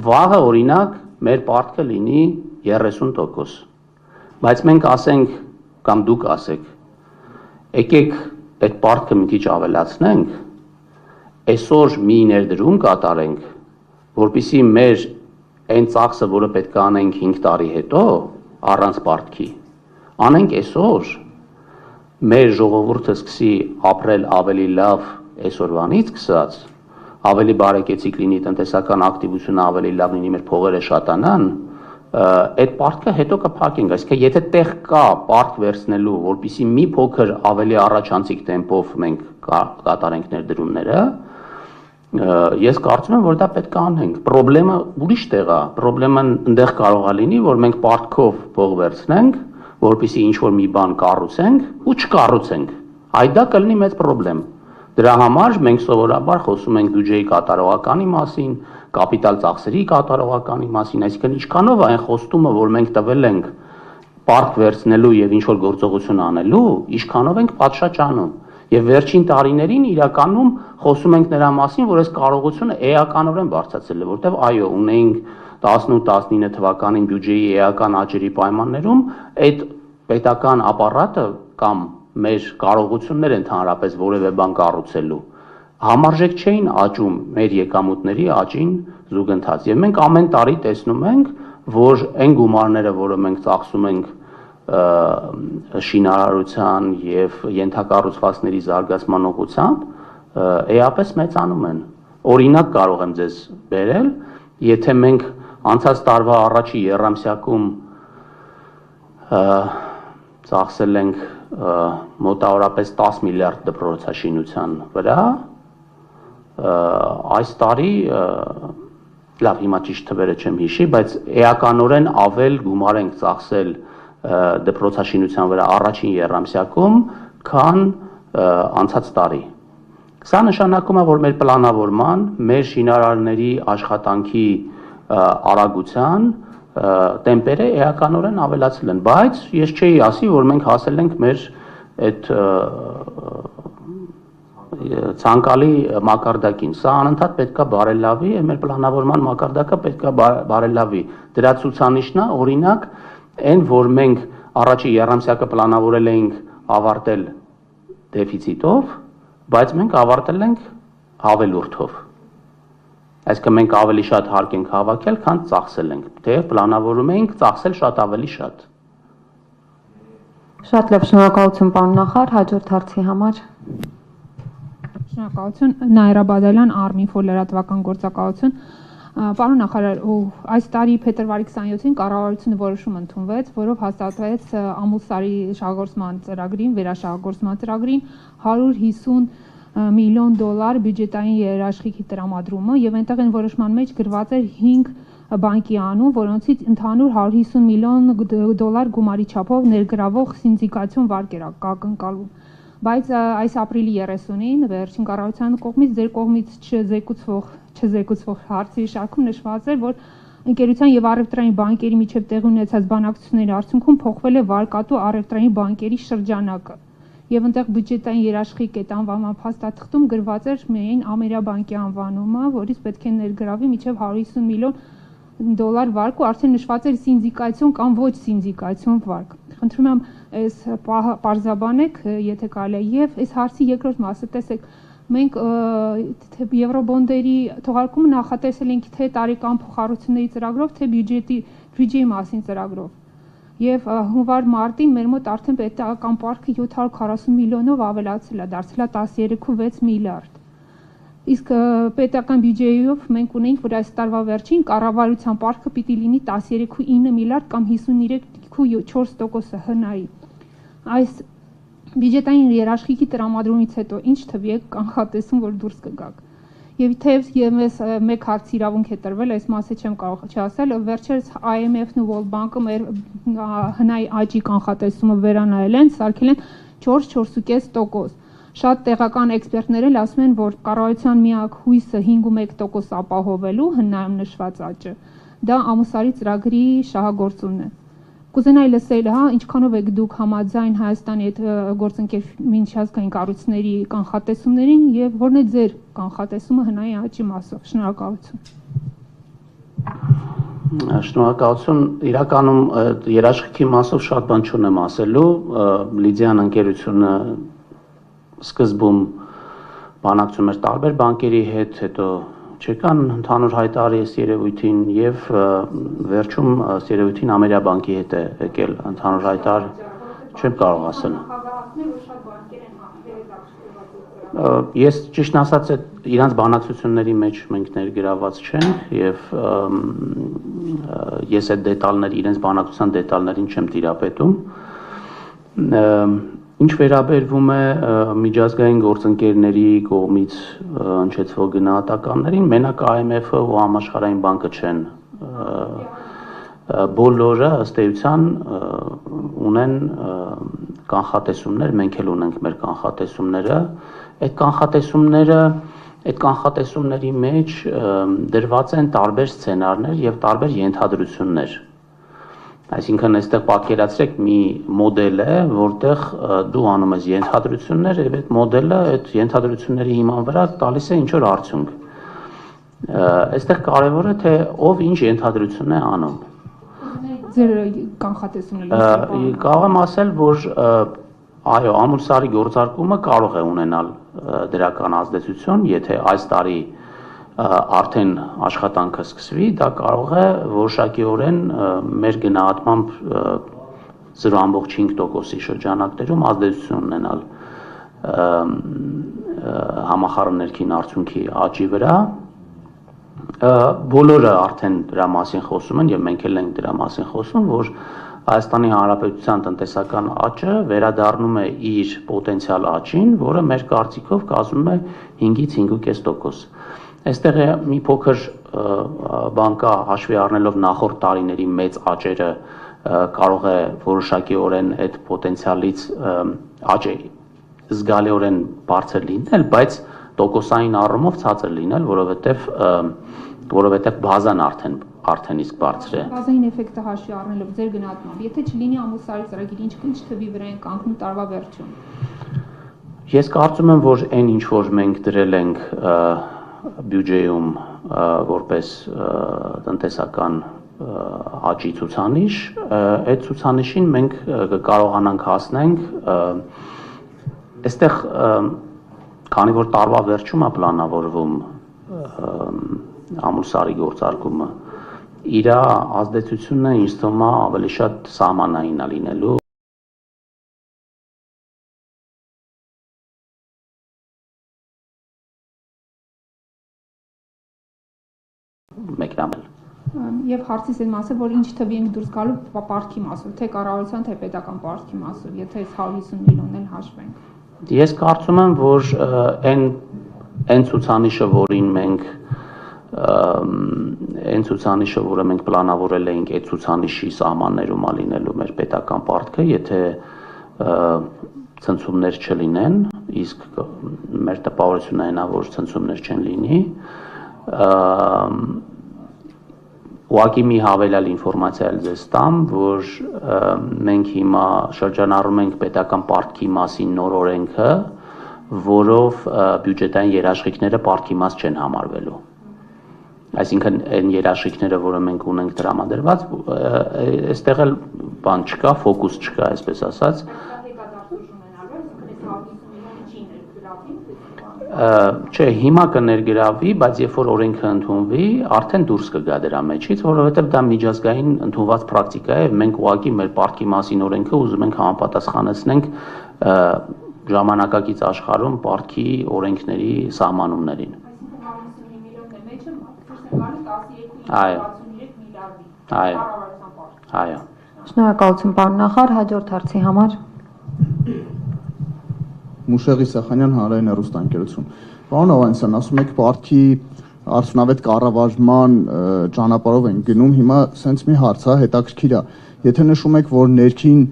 վաղը օրինակ մեր պարտքը լինի 30%, բայց մենք ասենք կամ դուք ասեք, եկեք այդ պարտքը մի քիչ ավելացնենք, այսօր մի ներդրում կատարենք, որպեսզի մեր այն ծախսը, որը պետք է անենք 5 տարի հետո, առանց պարտքի, անենք այսօր, մեր ժողովուրդը սկսի ապրել ավելի լավ այսօրվանից սկսած, ավելի բարեկեցիկ լինի տնտեսական ակտիվությունը, ավելի լավ լինի մեր փողերը շատանան, այդ պարտքը հետո կփակենք, այսինքն եթե տեղ կա պարկ վերցնելու, որպեսզի մի փոքր ավելի առաջանցիկ տեմպով մենք կատարենք ներդրումները, ես կարծում եմ, որ դա պետք է անենք։ Պրոբլեմը ուրիշ տեղ է, պրոբլեմը այնտեղ կարող է լինի, որ մենք պարտքով փող վերցնենք, որպեսզի ինչ-որ մի բան կառուցենք ու չկառուցենք։ Այդ դա կլինի մեծ պրոբլեմ։ Դրա համար մենք սովորաբար խոսում ենք բյուջեի կատարողականի մասին, կապիտալ ծախսերի կատարողականի մասին, այսինքն ինչքանով այն խոստումը, որ մենք տվել ենք պարկ վերցնելու եւ ինչ-որ գործողություն անելու, ինչքանով ենք պատշաճ անում։ Եվ վերջին տարիներին իրականում խոսում ենք նրա մասին, որ այս կարողությունը էականորեն բարձրացել է, որտեղ այո, ունեինք 18-19 թվականին բյուջեի էական աճերի պայմաններում այդ պետական ապարատը կամ մեր կարողություններ ընդհանրապես որևէ բան կառուցելու համարժեք չէին աճում մեր եկամուտների աճին զուգընթաց։ Եվ մենք ամեն տարի տեսնում ենք, որ այն գումարները, որը մենք ծախսում ենք շինարարության եւ ենթակառուցվածքների զարգացման ուղղությամբ, էապես մեծանում են։ Օրինակ կարող եմ ձեզ բերել, եթե մենք անցած տարվա առաջի եռամսյակում ծախսել ենք մոտավորապես 10 միլիարդ դպրոցաշինության վրա, այս տարի լավ հիմա ճիշտ թվերը չեմ հիշի, բայց էականորեն ավել գումար ենք ծախսել դպրոցաշինության վրա առաջին եռամսյակում, քան անցած տարի։ Սա նշանակում է, որ մեր պլանավորման, մեր շինարարների աշխատանքի արագության տեմպերը էականորեն ավելացել են, բայց ես չէի ասի, որ մենք հասել ենք մեր այդ ցանկալի մակարդակին։ Սա անընդհատ պետք է բարելավի, մեր պլանավորման մակարդակը պետք է բարելավի։ Դրա ցուցանիշն է, օրինակ, այն, որ մենք առաջի եռամսյակը պլանավորել էինք ավարտել դեֆիցիտով, բայց մենք ավարտել ենք հավելորդով։ Այսինքն մենք ավելի շատ հարկ ենք հավաքել, քան ծախսել ենք, թեև պլանավորում էինք ծախսել շատ ավելի շատ։ Շատ լավ, շնորհակալություն պարոն նախարար, հաջորդ հարցի համար։ Շնորհակալություն, Նաիրա Բադալյան, Army4 լրատվական գործակալություն։ Պարոն նախարար, այս տարի փետրվարի 27-ին կառավարությունը որոշում ընդունվեց, որով հաստատվեց Ամուլսարի շահգործման ծրագրին, վերաշահգործման ծրագրին 150 միլիոն դոլար բյուջետային երաշխիքի տրամադրումը եւ այնտեղ այն որոշման մեջ գրված էր 5 բանկի անուն, որոնցից ընդհանուր 150 միլիոն դոլար գումարի չափով ներգրավող սինդիկացիոն վարկ էր ակնկալվում։ Բայց այս ապրիլի 30-ին վերջին կառավարության կողմից ձեր կողմից չզեկուցվող հարցի շարքում նշված էր, որ ընկերության եւ առևտրային բանկերի միջև տեղի ունեցած բանակցությունների արդյունքում փոխվել է վարկատու առևտրային բանկերի շրջանակը։ Եվ այնտեղ բյուջետային երաշխիք այդ անվանման փաստաթղթում գրված էր միայն Ամերիաբանկի անվանումը, որից պետք է ներգրավի մինչև 150 միլիոն դոլար վարկ ու արդեն նշված էր սինդիկացիոն կամ ոչ սինդիկացիոն վարկ։ Խնդրում եմ այս պարզաբանեք, եթե կարելի է, եւ այս հարցի երկրորդ մասը տեսեք, մենք եվրոբոնդերի թողարկումը նախատեսել ենք թե տարեկան փոխառությունների ծրագրով, թե բյուջեի մասին ծրագրով։ Եվ հունվար-մարտին մեր մոտ արդեն պետական պարտքը 740 միլիոնով ավելացել է, դարձել է 13.6 միլիարդ։ Իսկ պետական բյուջեով մենք ունենք, որ այս տարվա վերջին կառավարության պարտքը պիտի լինի 13.9 միլիարդ կամ 53.4% ՀՆԱ-ի։ Այս բյուջետային երաշխիքի տրամադրումից հետո ինչ թվի եք կանխատեսում, որ դուրս կգաք։ Եվ թեև ես մեկ հարց իրավունք է տրվել, այս մասը չեմ կարող չասել, վերջերս IMF-ն ու World Bank-ը մեր հնայի աճի կանխատեսումը վերանայել են, սարքել են 4-4.5%։ Շատ տեղական էքսպերտներ էլ ասում են, որ կառավարության միակ հույսը 5.1% ապահովելու հնայում նշված աճը, դա ամուսարի ծրագրի շահագործումն է։ Կուզենայի լսել, ինչքանով եք դուք համաձայն Հայաստանի հետ գործընկեր միջազգային կառույցների կանխատեսումներին եւ որն է ձեր կանխատեսումը հնայի աճի մասով։ Շնորհակալություն։ Շնորհակալություն։ Իրականում երաշխիքի մասով շատ բան չունեմ ասելու։ Լիդիան ընկերությունը սկզբում բանակցում էր տարբեր բանկերի հետ, հետո չեկան ընդհանուր հայտարարի այս երևույթին եւ վերջում այս երևույթին Ամերիաբանկի հետ է եկել ընդհանուր հայտար, չեմ կարող ասել։ Ես ճիշտն ասած իրանց բանակցությունների մեջ մենք ներգրաված չենք եւ ես այդ դետալների իրենց բանակցության դետալներին չեմ տիրապետում։ Ինչ վերաբերվում է միջազգային գործընկերների կողմից հնչեցվող գնահատականներին, մենակ IMF-ը ու Համաշխարհային բանկը չեն։ Բոլորը ըստ էության ունեն կանխատեսումներ, մենք էլ ունենք մեր կանխատեսումները։ Այդ կանխատեսումների մեջ դրված են տարբեր սցենարներ եւ տարբեր ենթադրություններ։ Այսինքն այստեղ պատկերացրեք մի մոդել է, որտեղ դու անում ես ենթադրություններ եւ այդ մոդելը այդ ենթադրությունների հիման վրա տալիս է ինչ որ արդյունք։ Այստեղ կարևորը թե ով ինչ ենթադրություն է անում։ Ձեր կանխատեսումները կարող եմ ասել, որ այո, ամուսարի գործարկումը կարող է ունենալ դրական ազդեցություն, եթե այս տարի արդեն աշխատանքը սկսվի, դա կարող է որոշակիորեն մեր գնահատմամբ 0.5%-ի շրջանակներում ազդեցություն ունենալ համախառն ներքին արդյունքի աճի վրա։ Բոլորը արդեն դրա մասին խոսում են եւ մենք էլ ենք դրա մասին խոսում, որ Հայաստանի Հանրապետության տնտեսական աճը վերադառնում է իր պոտենցիալ աճին, որը մեր կարծիքով կազմում է 5-ից 5.5%։ Այստեղ է մի փոքր բան կա, հաշվի առնելով նախորդ տարիների մեծ աճերը կարող է որոշակիորեն այդ պոտենցիալից աճը զգալիորեն բարձր լինել, բայց տոկոսային առումով ցածր լինել, որովհետև բազան արդեն իսկ բարձր է։ Բազային էֆեկտը հաշվի առնելով ձեր գնահատմամբ, եթե չլինի ամուսարի ծրագիր, ինչ թվի վրա են կանգնում տարվա վերջում։ Ես կարծում եմ, որ այն ինչ որ մենք դրել ենք բյուջեում որպես տնտեսական աճի ցուցանիշ, այդ ցուցանիշին մենք կարողանանք հասնենք, այստեղ քանի որ տարվա վերջում է պլանավորվում ամուսարի գործարկումը, իր ազդեցությունը ինձ թվում է ավելի շատ սահմանային է լինելու։ Եվ հարցիս այն մասը, որ ինչ թվի ենք դուրս գալու պարտքի մասով, թե կառավարության, թե պետական պարտքի մասով, եթե այս 150 միլիոնն էլ հաշվենք։ Ես կարծում եմ, որ այն ցուցանիշը, որը մենք պլանավորել էինք, այդ ցուցանիշի սահմաններում է լինելու մեր պետական պարտքը, եթե ցնցումներ չլինեն, իսկ մեր տպավորությունն է նա, որ ցնցումներ չեն լինի, ուղղակի մի հավելյալ ինֆորմացիա ձեզ տամ, որ մենք հիմա շրջանառում ենք պետական պարտքի մասին նոր օրենքը, որով բյուջետային երաշխիքները պարտքի մաս չեն համարվելու։ Այսինքն այն երաշխիքները, որը մենք ունենք տրամադրված, այստեղ էլ բան չկա, ֆոկուս չկա, այսպես ասած։ Չէ, հիմա կներգրավվի, բայց երբ որ օրենքը ընդունվի, արդեն դուրս կգա դրա մեջից, որովհետև դա միջազգային ընդունված պրակտիկա է, մենք ուղղակի մեր պարտքի մասին օրենքը ուզում ենք համապատասխանեցնենք ժամանակակից աշխարհում պարտքի օրենքների սահմանումներին։ Այո։ Շնորհակալություն, պարոն նախարար, հաջորդ հարցի համար։ Մուշեղի Սախանյան, Հանրային հեռուստաընկերություն։ Պարոն Հովհաննիսյան, ասում եք պարտքի արդյունավետ կառավարման ճանապարհով են գնում, հիմա սենց մի հարց է, հետաքրքիր է։ Եթե նշում եք, որ ներքին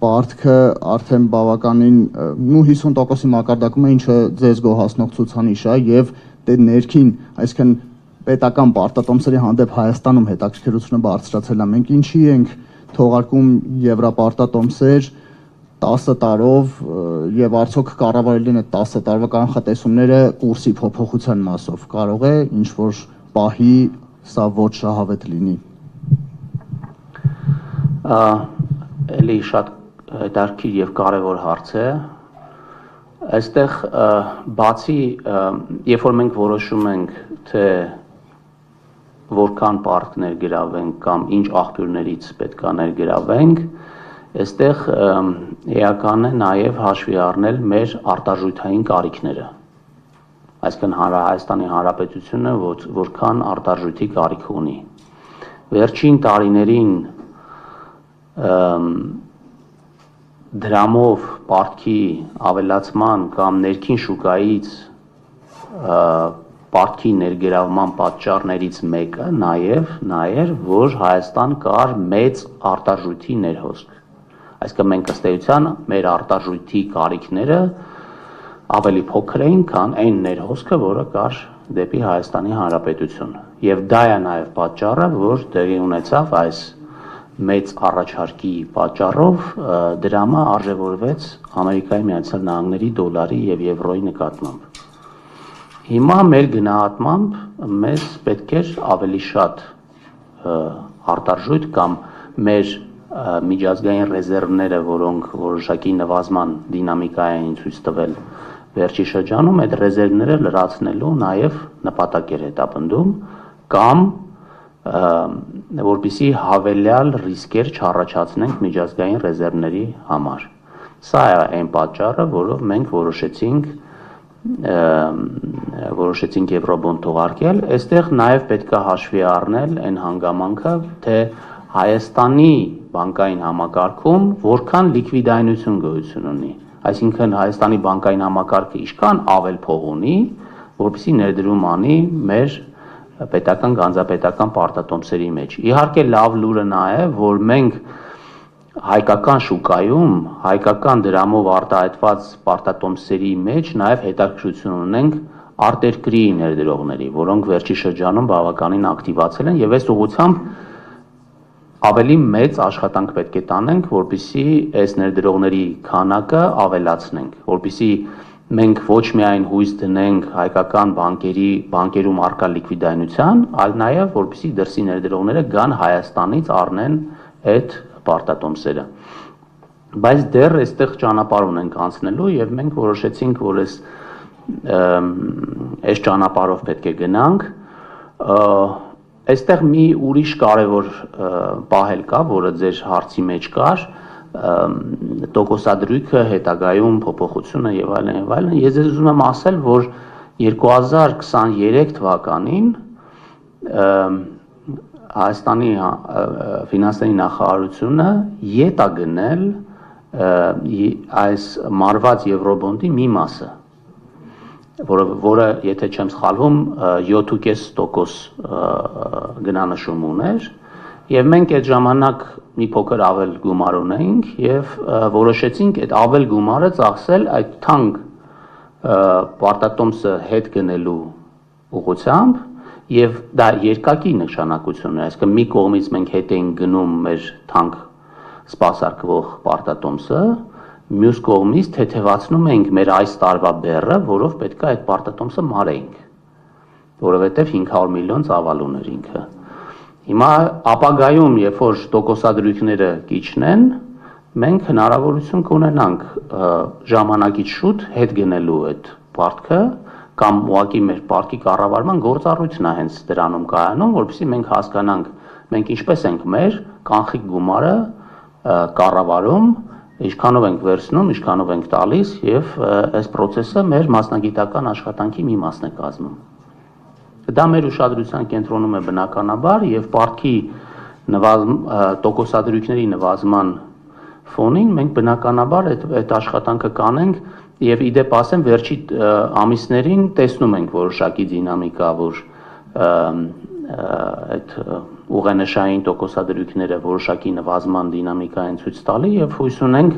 պարտքը արդեն բավականին 50%-ի մակարդակում է, ինչը ձեզ գոհացնող ցուցանիշ է, եւ դե ներքին, այսինքն պետական պարտատոմսերի հանդեպ Հայաստանում հետաքրքրությունը բարձրացել է։ Մենք ինչի ենք թողարկում եվրոպարտատոմսեր 10 տարով եւ արդյոք կառավարել են այդ 10 տարվա կանխատեսումները կուրսի փոփոխության մասով կարող է ինչ որ պահի սա ոչ շահավետ լինի։ Էլի շատ հետաքրքիր եւ կարեւոր հարց է։ Այստեղ բացի երբ որ մենք որոշում ենք թե որքան պարտք ներգրավենք կամ ինչ աղբյուրներից պետք է ներգրավենք, այստեղ էական է նաև հաշվի առնել մեր արտարժութային կարիքները։ Այսինքն Հայաստանի Հանրապետությունը որքան արտարժույթի կարիք ունի։ Վերջին տարիներին դրամով պարտքի ավելացման կամ ներքին շուկայից պարտքի ներգրավման պատճառներից մեկը նաև էր, որ Հայաստան կար մեծ արտարժույթի ներհոսք։ Այսինքն մենք ըստ էության մեր արտարժույթի կարիքները ավելի փոքր էին, քան այն ներհոսքը, որը կար դեպի Հայաստանի Հանրապետություն։ Եվ դա է նաև պատճառը, որ տեղի ունեցավ այս մեծ առաջարկի պատճառով դրամը արժևորվեց Ամերիկայի Միացյալ Նահանգների դոլարի եւ եվրոյի նկատմամբ։ Հիմա մեր գնահատմամբ մեզ պետք է ավելի շատ արտարժույթ կամ մեր միջազգային ռեզերվները, որոնք որոշակի նվազման դինամիկա են ցույց տվել վերջի շրջանում, այդ ռեզերվները լրացնելու նաև նպատակ էր հետապնդում կամ որպեսզի հավելյալ ռիսկեր չառաջացնենք միջազգային ռեզերվների համար։ Սա է այն պատճառը, որով մենք որոշեցինք եվրոբոնդ թողարկել։ Այստեղ նաև պետք է հաշվի առնել այն հանգամանքը, թե Հայաստանի բանկային համակարգում որքան լիկվիդայնություն գոյություն ունի։ Այսինքն Հայաստանի բանկային համակարգը ինչքան ավել փող ունի, որպեսզի ներդրում անի մեր պետական գանձապետական պարտատոմսերի մեջ։ Իհարկե լավ լուրը նա է, որ մենք հայկական շուկայում, հայկական դրամով արտահայտված պարտատոմսերի մեջ նաև հետաքրքրություն ունենք արտերկրի ներդրողների, որոնք վերջի շրջանում բավականին ակտիվացել են եւ այս ուղղությամբ ավելի մեծ աշխատանք պետք է տանենք, որպեսզի այս ներդրողների քանակը ավելացնենք, որպեսզի մենք ոչ միայն հույս դնենք հայկական բանկերում արկա լիկվիդայնության, այլ նաև որպեսզի դրսի ներդրողները գան Հայաստանից առնեն այդ պարտատոմսերը։ Բայց դեռ այստեղ ճանապարհ ունենք անցնելու եւ մենք որոշեցինք, որ այս ճանապարհով պետք է գնանք։ Այստեղ մի ուրիշ կարևոր պահ կա, որը ձեր հարցի մեջ կար, տոկոսադրույքը, հետագայում փոփոխությունը եւ այլն։ Ես ձեզ ուզում եմ ասել, որ 2023 թվականին Հայաստանի ֆինանսների նախարարությունը ետ է գնել այս մարված եվրոբոնդի մի մասը, որը եթե չեմ սխալվում 7.5% գնանշում ուներ եւ մենք այդ ժամանակ մի փոքր ավել գումար ունեինք եւ որոշեցինք այդ ավել գումարը ծախսել այդ թանկ պարտատոմսը հետ գնելու ուղղությամբ եւ դա երկակի նշանակություն է, այսինքն մի կողմից մենք հետ էինք գնում մեր թանկ սպասարկվող պարտատոմսը, մյուս կողմից թեթևացնում ենք մեր այս տարվա բեռը, որով պետք է այդ պարտատոմսը մարեինք, որովհետև 500 միլիոն ծավալ ուներ ինքը։ Հիմա ապագայում, երբ որ տոկոսադրույքները կիջնեն, մենք հնարավորություն կունենանք ժամանակից շուտ հետ գնելու այդ պարտքը կամ ուղղակի մեր պարտքի կառավարման գործառույթն է հենց դրանում կայանում, որովհետեւ մենք հասկանանք, մենք ինչպես ենք մեր կանխիկ գումարը կառավարում, ինչքանով ենք վերցնում, ինչքանով ենք տալիս եւ այս process-ը մեր մասնագիտական աշխատանքի մի մասն է կազմում։ Դա մեր ուշադրության կենտրոնում է բնականաբար եւ պարտքի տոկոսադրույքների նվազման ֆոնին մենք բնականաբար այդ աշխատանքը կանենք Եվ իդեպ ասեմ, վերջի ամիսներին տեսնում ենք որոշակի դինամիկա, որ այդ ուղենշային տոկոսադրույքները որոշակի նվազման դինամիկա են ցույց տալի եւ հույս ունենք,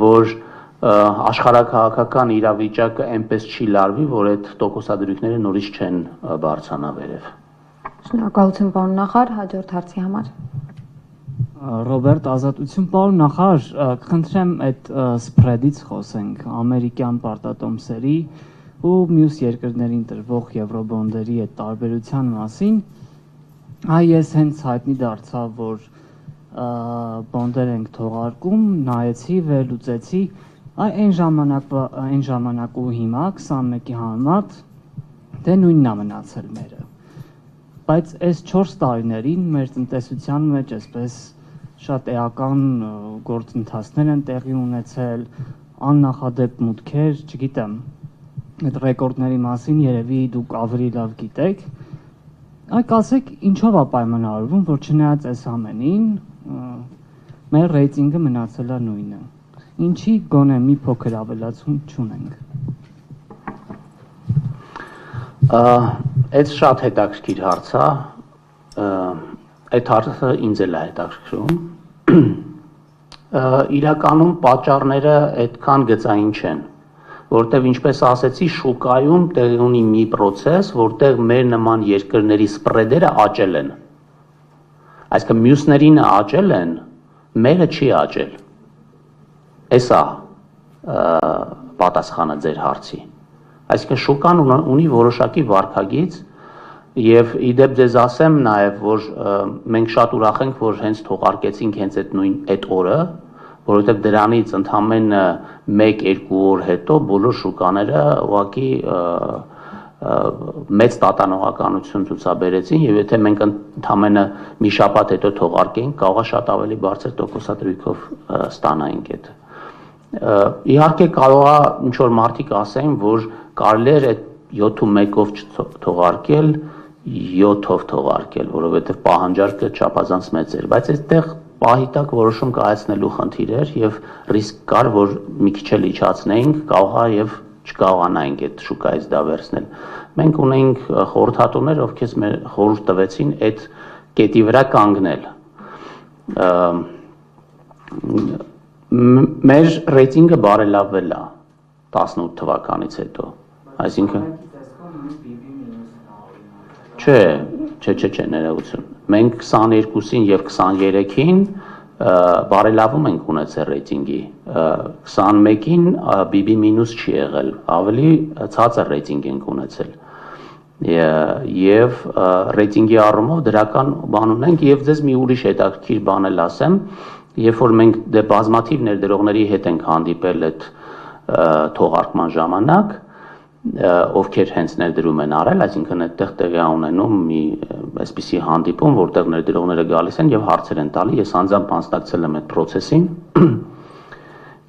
որ աշխարհաքաղաքական իրավիճակը այնպես չի լարվի, որ այդ տոկոսադրույքները նորից չեն բարձրանա վերև։ Շնորհակալություն պարոն նախարար, հաջորդ հարցի համար։ Ռոբերտ Ազատություն, պարոն նախարար, կխնդրեմ այդ սփրեդից խոսենք, ամերիկյան պարտատոմսերի ու մյուս երկրներին տրվող եվրոբոնդերի այդ տարբերության մասին։ Ես հենց հայտնի դարձավ, որ բոնդեր ենք թողարկում, նայեցի, վերլուծեցի, այն ժամանակ ու հիմա 21-ի համեմատ դե նույնն է մնացել մերը։ Բայց այս 4 տարիներին մեր տնտեսության մեջ այսպես շատ էական գործընթացներ են տեղի ունեցել, աննախադեպ մուտքեր, չգիտեմ, այդ ռեկորդների մասին երևի դուք ավելի լավ գիտեք։ Այ ասեք, ինչով է պայմանավորվում, որ չնայած այս ամենին, մեր ռեյտինգը մնացել է նույնը։ Ինչի գոնե մի փոքր ավելացում չունենք։ Այդ շատ հետաքրքիր հարց է, այդ հարցը ինձ էլ է հետաքրքրում։ Իրականում պատճառները այդքան գծային չեն, որտեղ ինչպես ասեցի, շուկայում տեղի ունի մի process, որտեղ մեր նման երկրների սպրեդերը աճել են։ Այսինքն մյուսներին աճել են, մերը չի աճել։ Էսա պատասխանը ձեր հարցի։ Այսինքն շուկան ունի որոշակի վարքագիծ եւ իդեպ ձեզ ասեմ նաեւ, որ մենք շատ ուրախ ենք, որ հենց թողարկեցինք հենց այդ օրը, որովհետեւ դրանից ընդամենը 1-2 օր հետո բոլոր շուկաները ուղղակի մեծ տատանողականություն ցուցաբերեցին եւ եթե մենք ընդամենը մի շաբաթ հետո թողարկեինք, կարող է շատ ավելի բարձր տոկոսադրույքով ստանայինք այդ։ Իհարկե կարող է ինչ որ մարդիկ ասեն, որ կարելի է այդ 7-1-ով չթողարկել, 7-ով թողարկել, որովհետև պահանջարկը չափազանց մեծ էր, բայց այստեղ պահի տակ որոշում կայացնելու խնդիր էր եւ ռիսկ կար, որ մի քիչ էլ իջացնեինք, կարող է եւ չկարողանայինք այդ շուկայից դա վերցնել։ Մենք ունենք խորհրդատուներ, ովքեր մեր խորհուրդ տվեցին այդ կետի վրա կանգնել։ Մեր ռեյտինգը բարելավվել է 18 թվականից հետո, այսինքն Չէ, ներողություն։ Մենք 22-ին եւ 23-ին բարելավում ենք ունեցել ռեյտինգի, 21-ին BB- չի եղել, ավելի ցածր ռեյտինգ ենք ունեցել։ Եվ ռեյտինգի առումով դրական բան ունենք եւ ձեզ մի ուրիշ հետաքրքիր բան էլ ասեմ, երբ որ մենք դե բազմաթիվ ներդրողների հետ ենք հանդիպել այդ թողարկման ժամանակ, ովքեր հենց ներդրում են արել, այսինքն այդտեղ տեղի է ունենում մի այսպիսի հանդիպում, որտեղ ներդրողները գալիս են եւ հարցեր են տալի, ես անձամբ մասնակցել եմ այդ process-ին։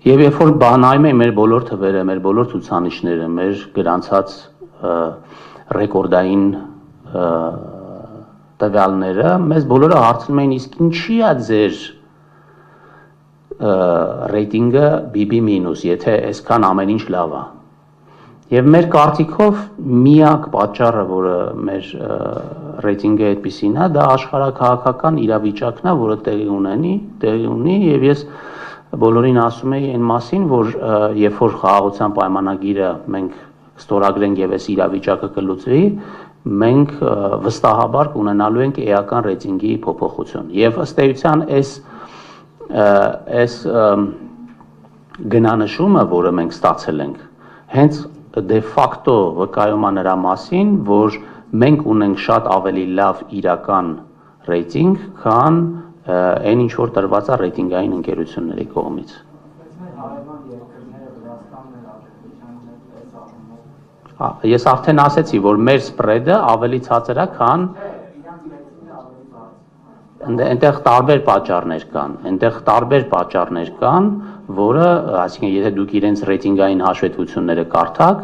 Եվ երբ որ նայում եմ մեր բոլոր թվերը, մեր բոլոր ցուցանիշները, մեր գրանցած ռեկորդային տվյալները, մեզ բոլորը հարցնում էին, իսկ ինչի է ձեր ռեյտինգը BB-, եթե այսքան ամեն ինչ լավ է։ Եվ մեր կարծիքով միակ պատճառը, որը մեր ռեյտինգը այդպիսին է, դա աշխարհաքաղաքական իրավիճակն է, որը տեղի ունի, եւ ես բոլորին ասում եի այն մասին, որ երբ որ խաղաղության պայմանագիրը մենք ստորագրենք եւ այս իրավիճակը կլուծվի, մենք վստահաբար կունենալու ենք էական ռեյտինգի փոփոխություն։ Եվ ըստ էության այս գնանշումը, որը մենք ստացել ենք, հենց դե ֆակտո վկայում է նրա մասին, որ մենք ունենք շատ ավելի լավ իրական ռեյտինգ, քան այն ինչ որ տրված է ռեյտինգային ընկերությունների կողմից։ Ես արդեն ասեցի, որ մեր սպրեդը ավելի ցածր է, քան այնտեղ տարբեր պատճառներ կան, որը, այսինքն եթե դուք իրենց ռեյտինգային հաշվետվությունները կարդաք,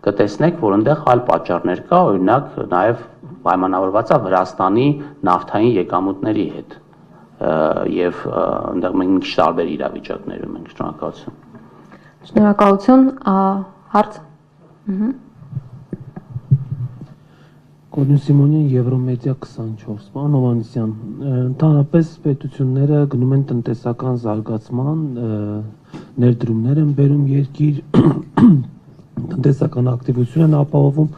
կտեսնեք, որ այնտեղ այլ պատճառներ կա, օրինակ նաև պայմանավորված է Վրաստանի նավթային եկամուտների հետ։ Եվ այնտեղ մենք մի քիչ տարբեր իրավիճակներում ենք, շնորհակալություն։ Շնորհակալություն, հարց։ Կորյուն Սիմոնյան, Եվրոմեդիա 24, պարոն Հովհաննիսյան, ընդհանրապես պետությունները գնում են տնտեսական զարգացման, ներդրումներ են բերում երկիր, տնտեսական ակտիվություն են ապահովում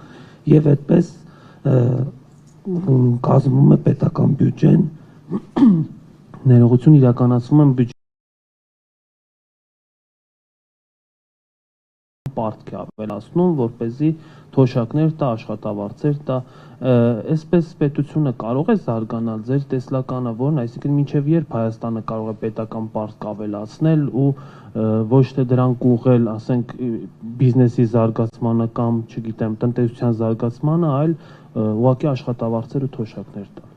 եւ այդպես կազմվում է պետական բյուջեն, ներողություն իրականացվում են պարտք է ավելացնում, որպեսզի թոշակներ տա, աշխատավարձեր տա, այսպես պետությունը կարող է զարգանալ, ձեր տեսլականը որն, այսինքն մինչև երբ Հայաստանը կարող է պետական պարտք ավելացնել ու ոչ թե դրանք ուղղել, ասենք, բիզնեսի զարգացմանը կամ, չգիտեմ, տնտեսության զարգացմանը, այլ ուղղակի աշխատավարձեր ու թոշակներ տալ։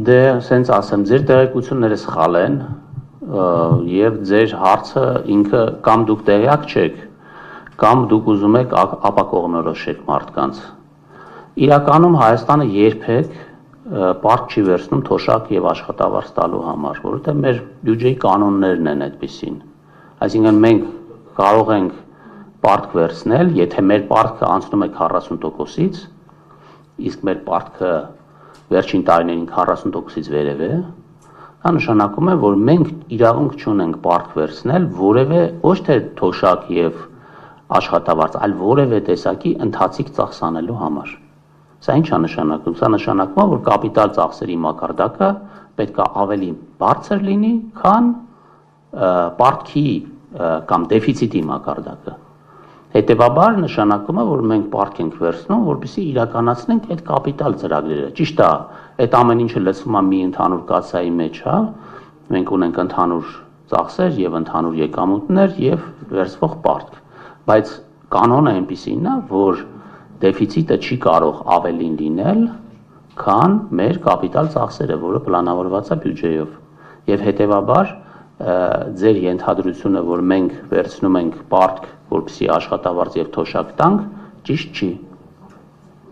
Դե, սենց ասեմ, ձեր տեղեկությունները սխալ են, եւ ձեր հարցը ինքը կամ դուք տեղյակ չեք, կամ դուք ուզում եք ապակողմնորոշեք մարդկանց։ Իրականում Հայաստանը երբեք պարտք չի վերցնում թոշակ եւ աշխատավարձ տալու համար, որովհետեւ մեր բյուջեի կանոններն են այդպիսին։ Այսինքն մենք կարող ենք պարտք վերցնել, եթե մեր պարտքը անցնում է 40%-ից, իսկ մեր պարտքը վերջին տարիներին 40%-ից վերև է, դա նշանակում է, որ մենք իրավունք չունենք պարտք վերցնել որևէ ոչ թե թոշակ եւ աշխատավարձ, այլ որևէ տեսակի ընթացիկ ծախս անելու համար։ Սա ինչ է նշանակում։ Սա նշանակում է, որ կապիտալ ծախսերի մակարդակը պետք է ավելի բարձր լինի, քան պարտքի կամ դեֆիցիտի մակարդակը։ Հետևաբար նշանակում է, որ մենք պարտք ենք վերցնում, որպեսզի իրականացնենք այդ կապիտալ ծրագրերը։ Ճիշտ է, այդ ամեն ինչը լցվում է մի ընդհանուր կացայի մեջ, հա։ Մենք ունենք ընդհանուր ծախսեր եւ ընդհանուր եկամուտներ եւ վերցվող պարտք, բայց կանոնը այնպիսին է, որ դեֆիցիտը չի կարող ավելին լինել, քան մեր կապիտալ ծախսերը, որը պլանավորված է բյուջեով։ Եվ հետևաբար ձեր ենթադրությունը, որ մենք վերցնում ենք պարտք, որպեսզի աշխատավարձ եւ թոշակ տանք, ճիշտ չի։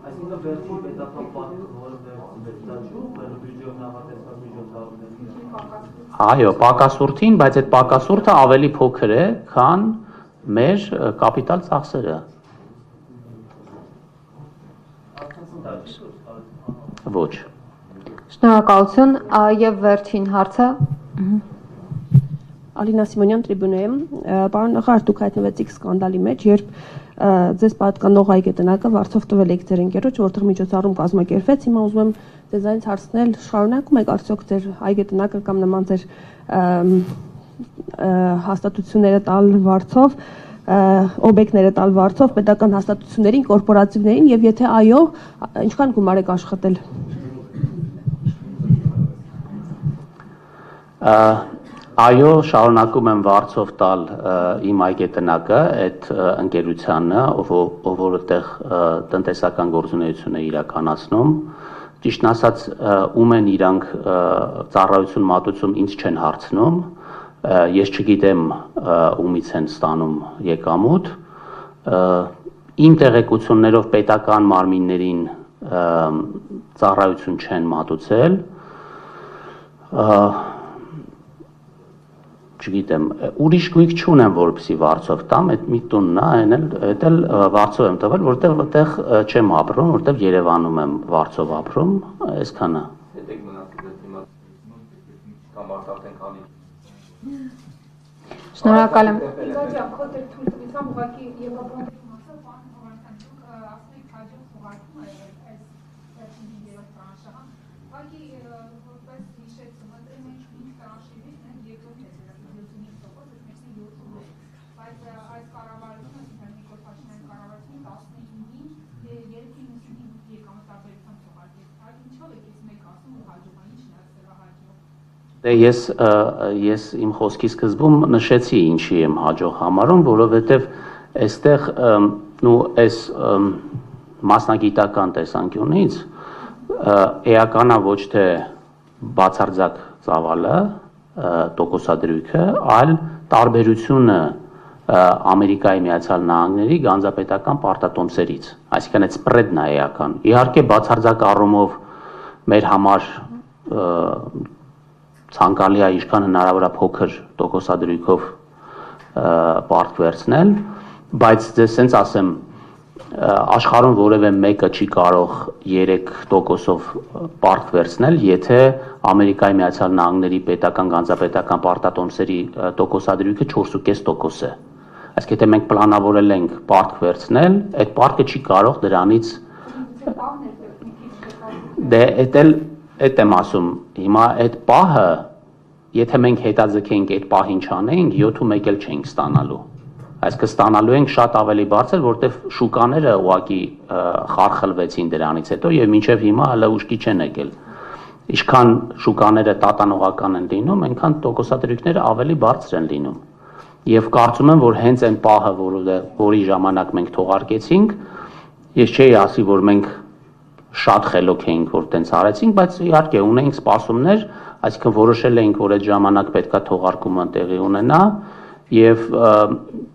Այսինքն վերջին պետական պարտքը, որը վերցնել բյուջեով նախատեսված միջոցառումների։ Այո, պակասուրդին, բայց այդ պակասուրդը ավելի փոքր է, քան մեր կապիտալ ծախսերը։ Ոչ։ Շնորհակալություն, եւ վերջին հարցը։ Ալինա Սիմոնյան, Տրիբունայում, պարոն նախարար, դուք հայտնվեցիք սկանդալի մեջ, երբ ձեզ պատկանող այգետնակը վարձով տվել եք ձեր ընկերոջ, որտեղ միջոցառում կազմակերպվեց, հիմա ուզում եմ ձեզանից հարցնել, շարունակում եք արդյոք ձեր այգետնակը կամ նման ձեր հաստատությունները տալ վարձով, օբյեկտները տալ վարձով պետական հաստատություններին, կորպորատիվներին եւ եթե այո, ինչքան գումար եք աշխատել։ Այո, շարունակում եմ վարձով տալ իմ այգետնակը այդ ընկերությանը, ով որտեղ տնտեսական գործունեություն է իրականացնում։ Ճիշտն ասած, ում են իրանք ծառայություն մատուցում, ինձ չեն հարցնում։ Ես չգիտեմ ումից են ստանում եկամուտ։ Իմ տեղեկություններով պետական մարմիններին ծառայություն չեն մատուցել։ Չգիտեմ, ուրիշ գույք չունեմ, որպեսի վարձով տամ, այդ մի տունն է, այդ էլ վարձով եմ տվել, որտեղ այդտեղ չեմ ապրում, որտեղ Երևանում եմ վարձով ապրում, այսքանը։ Շնորհակալ եմ։ Ես իմ խոսքի սկզբում նշեցի ինչի եմ հաջող համարում, որովհետև այստեղ այս մասնագիտական տեսանկյունից էականա ոչ թե բացարձակ ծավալը, տոկոսադրույքը, այլ տարբերությունը Ամերիկայի Միացյալ Նահանգների գանձապետական պարտատոմսերից, այսինքն այդ սպրեդն է էական։ Իհարկե բացարձակ առումով մեր համար ցանկալի է ինչքան հնարավոր է փոքր տոկոսադրույքով պարտք վերցնել, բայց ձեզ սենց ասեմ, աշխարհում որևէ մեկը չի կարող 3%-ով պարտք վերցնել, եթե Ամերիկայի Միացյալ Նահանգների պետական գանձապետական պարտատոմսերի տոկոսադրույքը 4.5% է։ Այսինքն եթե մենք պլանավորել ենք պարտք վերցնել, այդ պարտքը չի կարող դրանից դե էդ եմ ասում, հիմա այդ պահը, եթե մենք հետաձգենք այդ պահին չանենք, 7-1 էլ չենք ստանալու։ Այսինքն ստանալու ենք շատ ավելի բարձր, որտեվ շուկաները ուղղակի խարխլվեցին դրանից հետո եւ մինչեւ հիմա հələ ուշքի չեն եկել։ Ինչքան շուկաները տատանողական են լինում, այնքան տոկոսադրույքները ավելի բարձր են լինում։ Եվ կարծում եմ, որ հենց այն պահը, որի ժամանակ մենք թողարկեցինք, ես չէի ասի, որ մենք շատ խելոք էինք, որ տենց արեցինք, բայց իհարկե ունեինք սպասումներ, այսինքն որոշել էինք, որ այդ ժամանակ պետքա թողարկումը տեղի ունենա եւ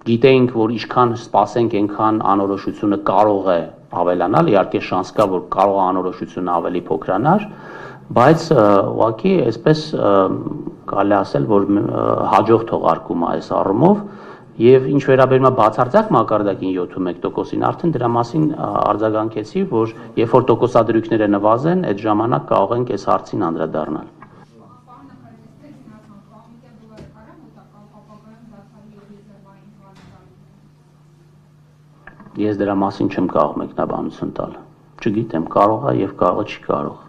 գիտեինք, որ ինչքան սպասենք, այնքան անորոշությունը կարող է ավելանալ, իհարկե շանս կա, որ կարող է անորոշությունը ավելի փոքրանար, բայց ուղղակի այսպես կարելի ասել, որ հաջող թողարկում է այս առումով եւ ինչ վերաբերում է բացարձակ մակարդակին 7.1%-ին, արդեն դրա մասին արձագանքեցի, որ երբ որ տոկոսադրույքները նվազեն, այդ ժամանակ կարող ենք այս հարցին անդրադառնալ։ Ես դրա մասին չեմ կարող մեկնաբանություն տալ։ Չգիտեմ, կարող է եւ կարող չի կարող։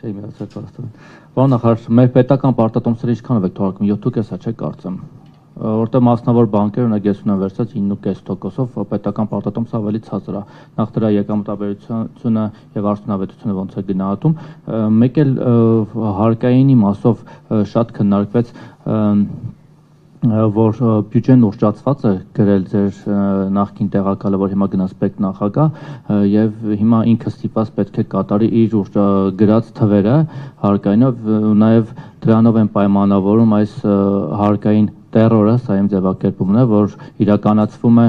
Պարոն նախարար, մեր պետական պարտատոմսերը ինչքանով եք թողարկում, 7.5-ը չէ կարծեմ, որտեղ մասնավոր բանկեր ունեք ես ունեմ վերցած 9.5%-ով պետական պարտատոմսը ավելի ցածր է, նախ դրա եկամտաբերությունը եւ արդյունավետությունը ոնց է գնահատում, մեկ էլ հարկայինի մասով շատ քննարկվեց որ բյուջեն ուռճացված է գրել ձեր նախկին տեղակալը, որ հիմա գնաց պետնախագահ եւ հիմա ինքը ստիպված պետք է կատարի իր գրած թվերը հարկայինով, նաեւ դրանով են պայմանավորում այս հարկային տերորը, սա իմ ձևակերպումն է, որ իրականացվում է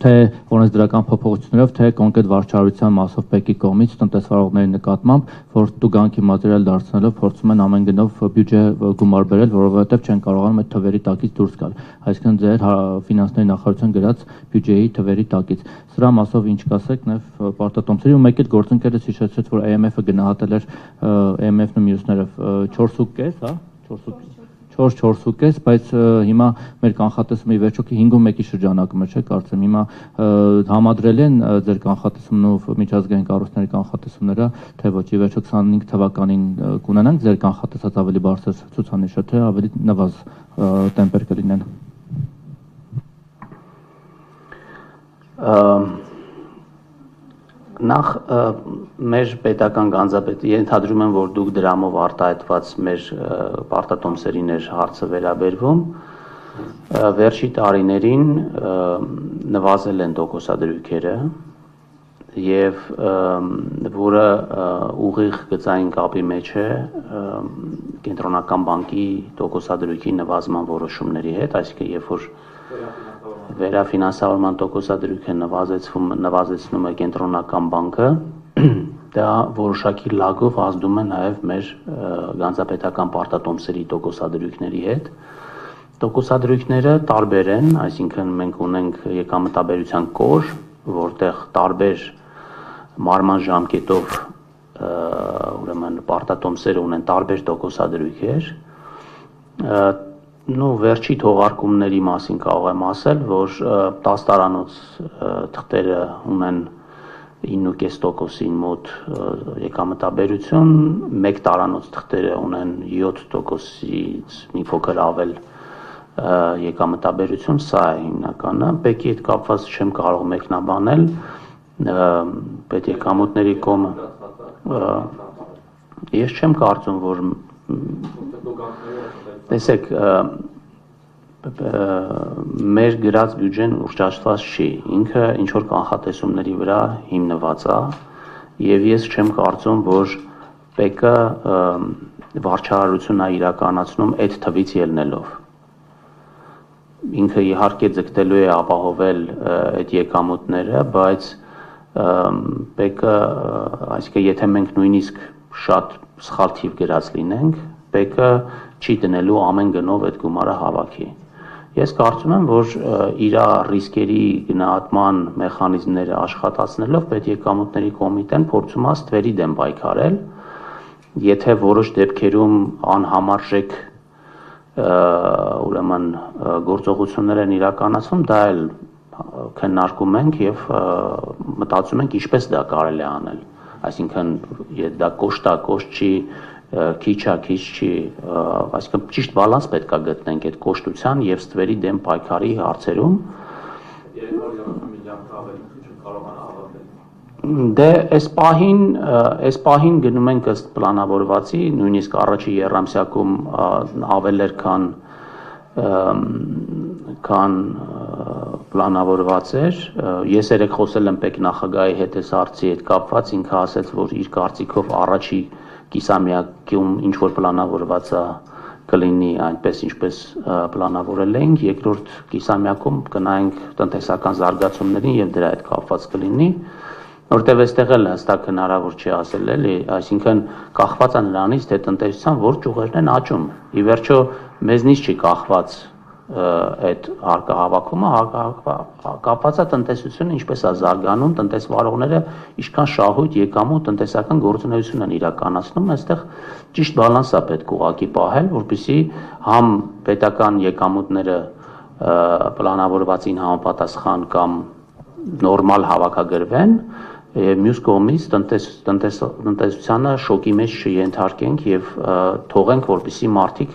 թե օրենսդրական փոփոխություններով, թե կոնկրետ վարչարության մասով ՊԵԿ-ի կողմից տնտեսվարողների նկատմամբ, որ տուգանքի մատերիալ դարձնելով փորձում են ամեն գնով բյուջե գումար բերել, որովհետև չեն կարողանում այդ թվերի տակից դուրս գալ, այսինքն ձեր ֆինանսների նախարարության գրած բյուջեի թվերի տակից։ Սրա մասով ինչ կասեք նաև պարտատոմսերի ու մեկ էլ գործընկերս հիշեցրեց, որ IMF-ը գնահատել էր IMF-ն ու մյուսները 4.5, հա, 4.5, բայց հիմա մեր կանխատեսումը ի վերջո 5.1-ի շրջանակում է, չէ՞, կարծեմ հիմա համադրել են ձեր կանխատեսումն ու միջազգային կառույցների կանխատեսումները, թե ոչ, ի վերջո 25 թվականին կունենանք ձեր կանխատեսած ավելի բարձր ցուցանիշը, թե ավելի նվազ տեմպեր կլինեն։ Նախ մեր պետական գանձապետը ենթադրում եմ, որ դուք դրամով արտահայտված մեր պարտատոմսերին էր հարցը վերաբերվում, վերջի տարիներին նվազել են տոկոսադրույքերը եւ որը ուղիղ գծային կապի մեջ է կենտրոնական բանկի տոկոսադրույքի նվազման որոշումների հետ, այսինքն երբ որ վերաֆինանսավորման տոկոսադրույքը նվազեցնում է կենտրոնական բանկը, դա որոշակի լագով ազդում է նաև մեր գանձապետական պարտատոմսերի տոկոսադրույքների հետ։ Տոկոսադրույքները տարբեր են, այսինքն մենք ունենք եկամտաբերության կոր, որտեղ տարբեր մարման ժամկետով ուրեմն պարտատոմսերը ունեն տարբեր տոկոսադրույքեր։ Վերջի թողարկումների մասին կարող եմ ասել, որ 10 տարանոց թղթերը ունեն 9.5%-ին մոտ եկամտաբերություն, 1 տարանոց թղթերը ունեն 7%-ից մի փոքր ավել եկամտաբերություն, սա է հիմնականը։ ՊԵԿ-ի հետ կապված չեմ կարող մեկնաբանել, պետեկամուտների կողմը ես չեմ կարծում, որ տեսեք, մեր գրած բյուջեն ուռճացված չի, ինքը ինչ-որ կանխատեսումների վրա հիմնված է եւ ես չեմ կարծում, որ ՊԵԿ-ը վարչարարությունն է իրականացնում այդ թվից ելնելով։ ինքը իհարկե ձգտելու է ապահովել այդ եկամուտները, բայց բեկը, այսինքն եթե մենք նույնիսկ շատ սխալ թիվ գրած լինենք, բեկը չի դնելու ամեն գնով այդ գումարը հավաքի։ Ես կարծում եմ, որ իր ռիսկերի գնահատման մեխանիզմները աշխատացնելով պետեկամուտների կոմիտեն փորձում է ստվերի դեմ պայքարել, եթե որոշ դեպքերում անհամարժեք ուրեմն գործողություններ են իրականացվում, դա էլ քննարկում ենք եւ մտածում ենք ինչպես դա կարելի է անել, այսինքն դա կոշտ չի, քիչ չի, այսինքն ճիշտ բալանս պետք է գտնենք այդ կոշտության եւ ստվերի դեմ պայքարի հարցերում։ Դե այս պահին գնում ենք ըստ պլանավորվածի, նույնիսկ առաջի երամսյակում ավել էր քան պլանավորված էր։ Ես երեք խոսել եմ պետնախագահի հետ այս հարցի հետ կապված, ինքը ասաց, որ իր կարծիքով առաջի կիսամյակում ինչ որ պլանավորված է կլինի այնպես ինչպես պլանավորել էինք, երկրորդ կիսամյակում կնայենք տնտեսական զարգացումներին եւ դրա հետ կապված կլինի, որտեղ այստեղ էլ հստակ հնարավոր չի ասել էլի, այսինքն կախված է նրանից, թե տնտեսության որ ճյուղերն են աճում։ Ի վերջո մեզնից չի կախված այդ հարկահավաքումը, կապված է տնտեսությունը ինչպես է զարգանում, տնտեսվարողները ինչքան շահույթ, եկամուտ, տնտեսական գործունեություն են իրականացնում, այստեղ ճիշտ բալանս է պետք ուղղակի պահել, որպեսզի համ պետական եկամուտները պլանավորվածին համապատասխան կամ նորմալ հավաքագրվեն, մյուս կողմից տնտեսությանը շոկի մեջ չենթարկենք եւ թողենք, որպեսզի մարդիկ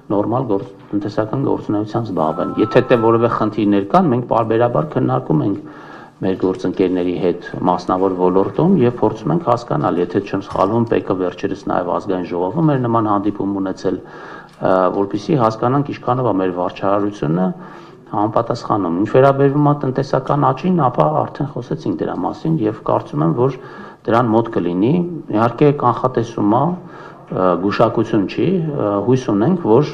նորմալ տնտեսական գործունեությամբ զբաղվեն։ Եթե դե որևէ խնդիրներ կան, մենք պարբերաբար քննարկում ենք մեր գործընկերների հետ մասնավոր ոլորտում եւ փորձում ենք հասկանալ, եթե չեմ սխալվում, ՊԿ վերջերս նաեւ ազգային ժողովում էր նման հանդիպում ունեցել, որպեսզի հասկանանք ինչքանով է մեր վարչարարությունը համապատասխանում։ Ինչ վերաբերվում է տնտեսական աճին, ապա արդեն խոսեցինք դրա մասին եւ կարծում եմ, որ դրան մոտ կլինի։ Իհարկե կանխատեսում է, գուշակություն չի, հույս ունենք, որ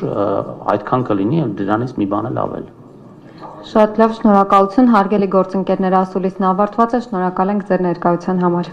այդքան կլինի եւ դրանից մի բան էլ ավել։ Շատ լավ, շնորհակալություն, հարգելի գործընկերներ, ասուլիսն ավարտված է, շնորհակալ ենք ձեր ներկայության համար։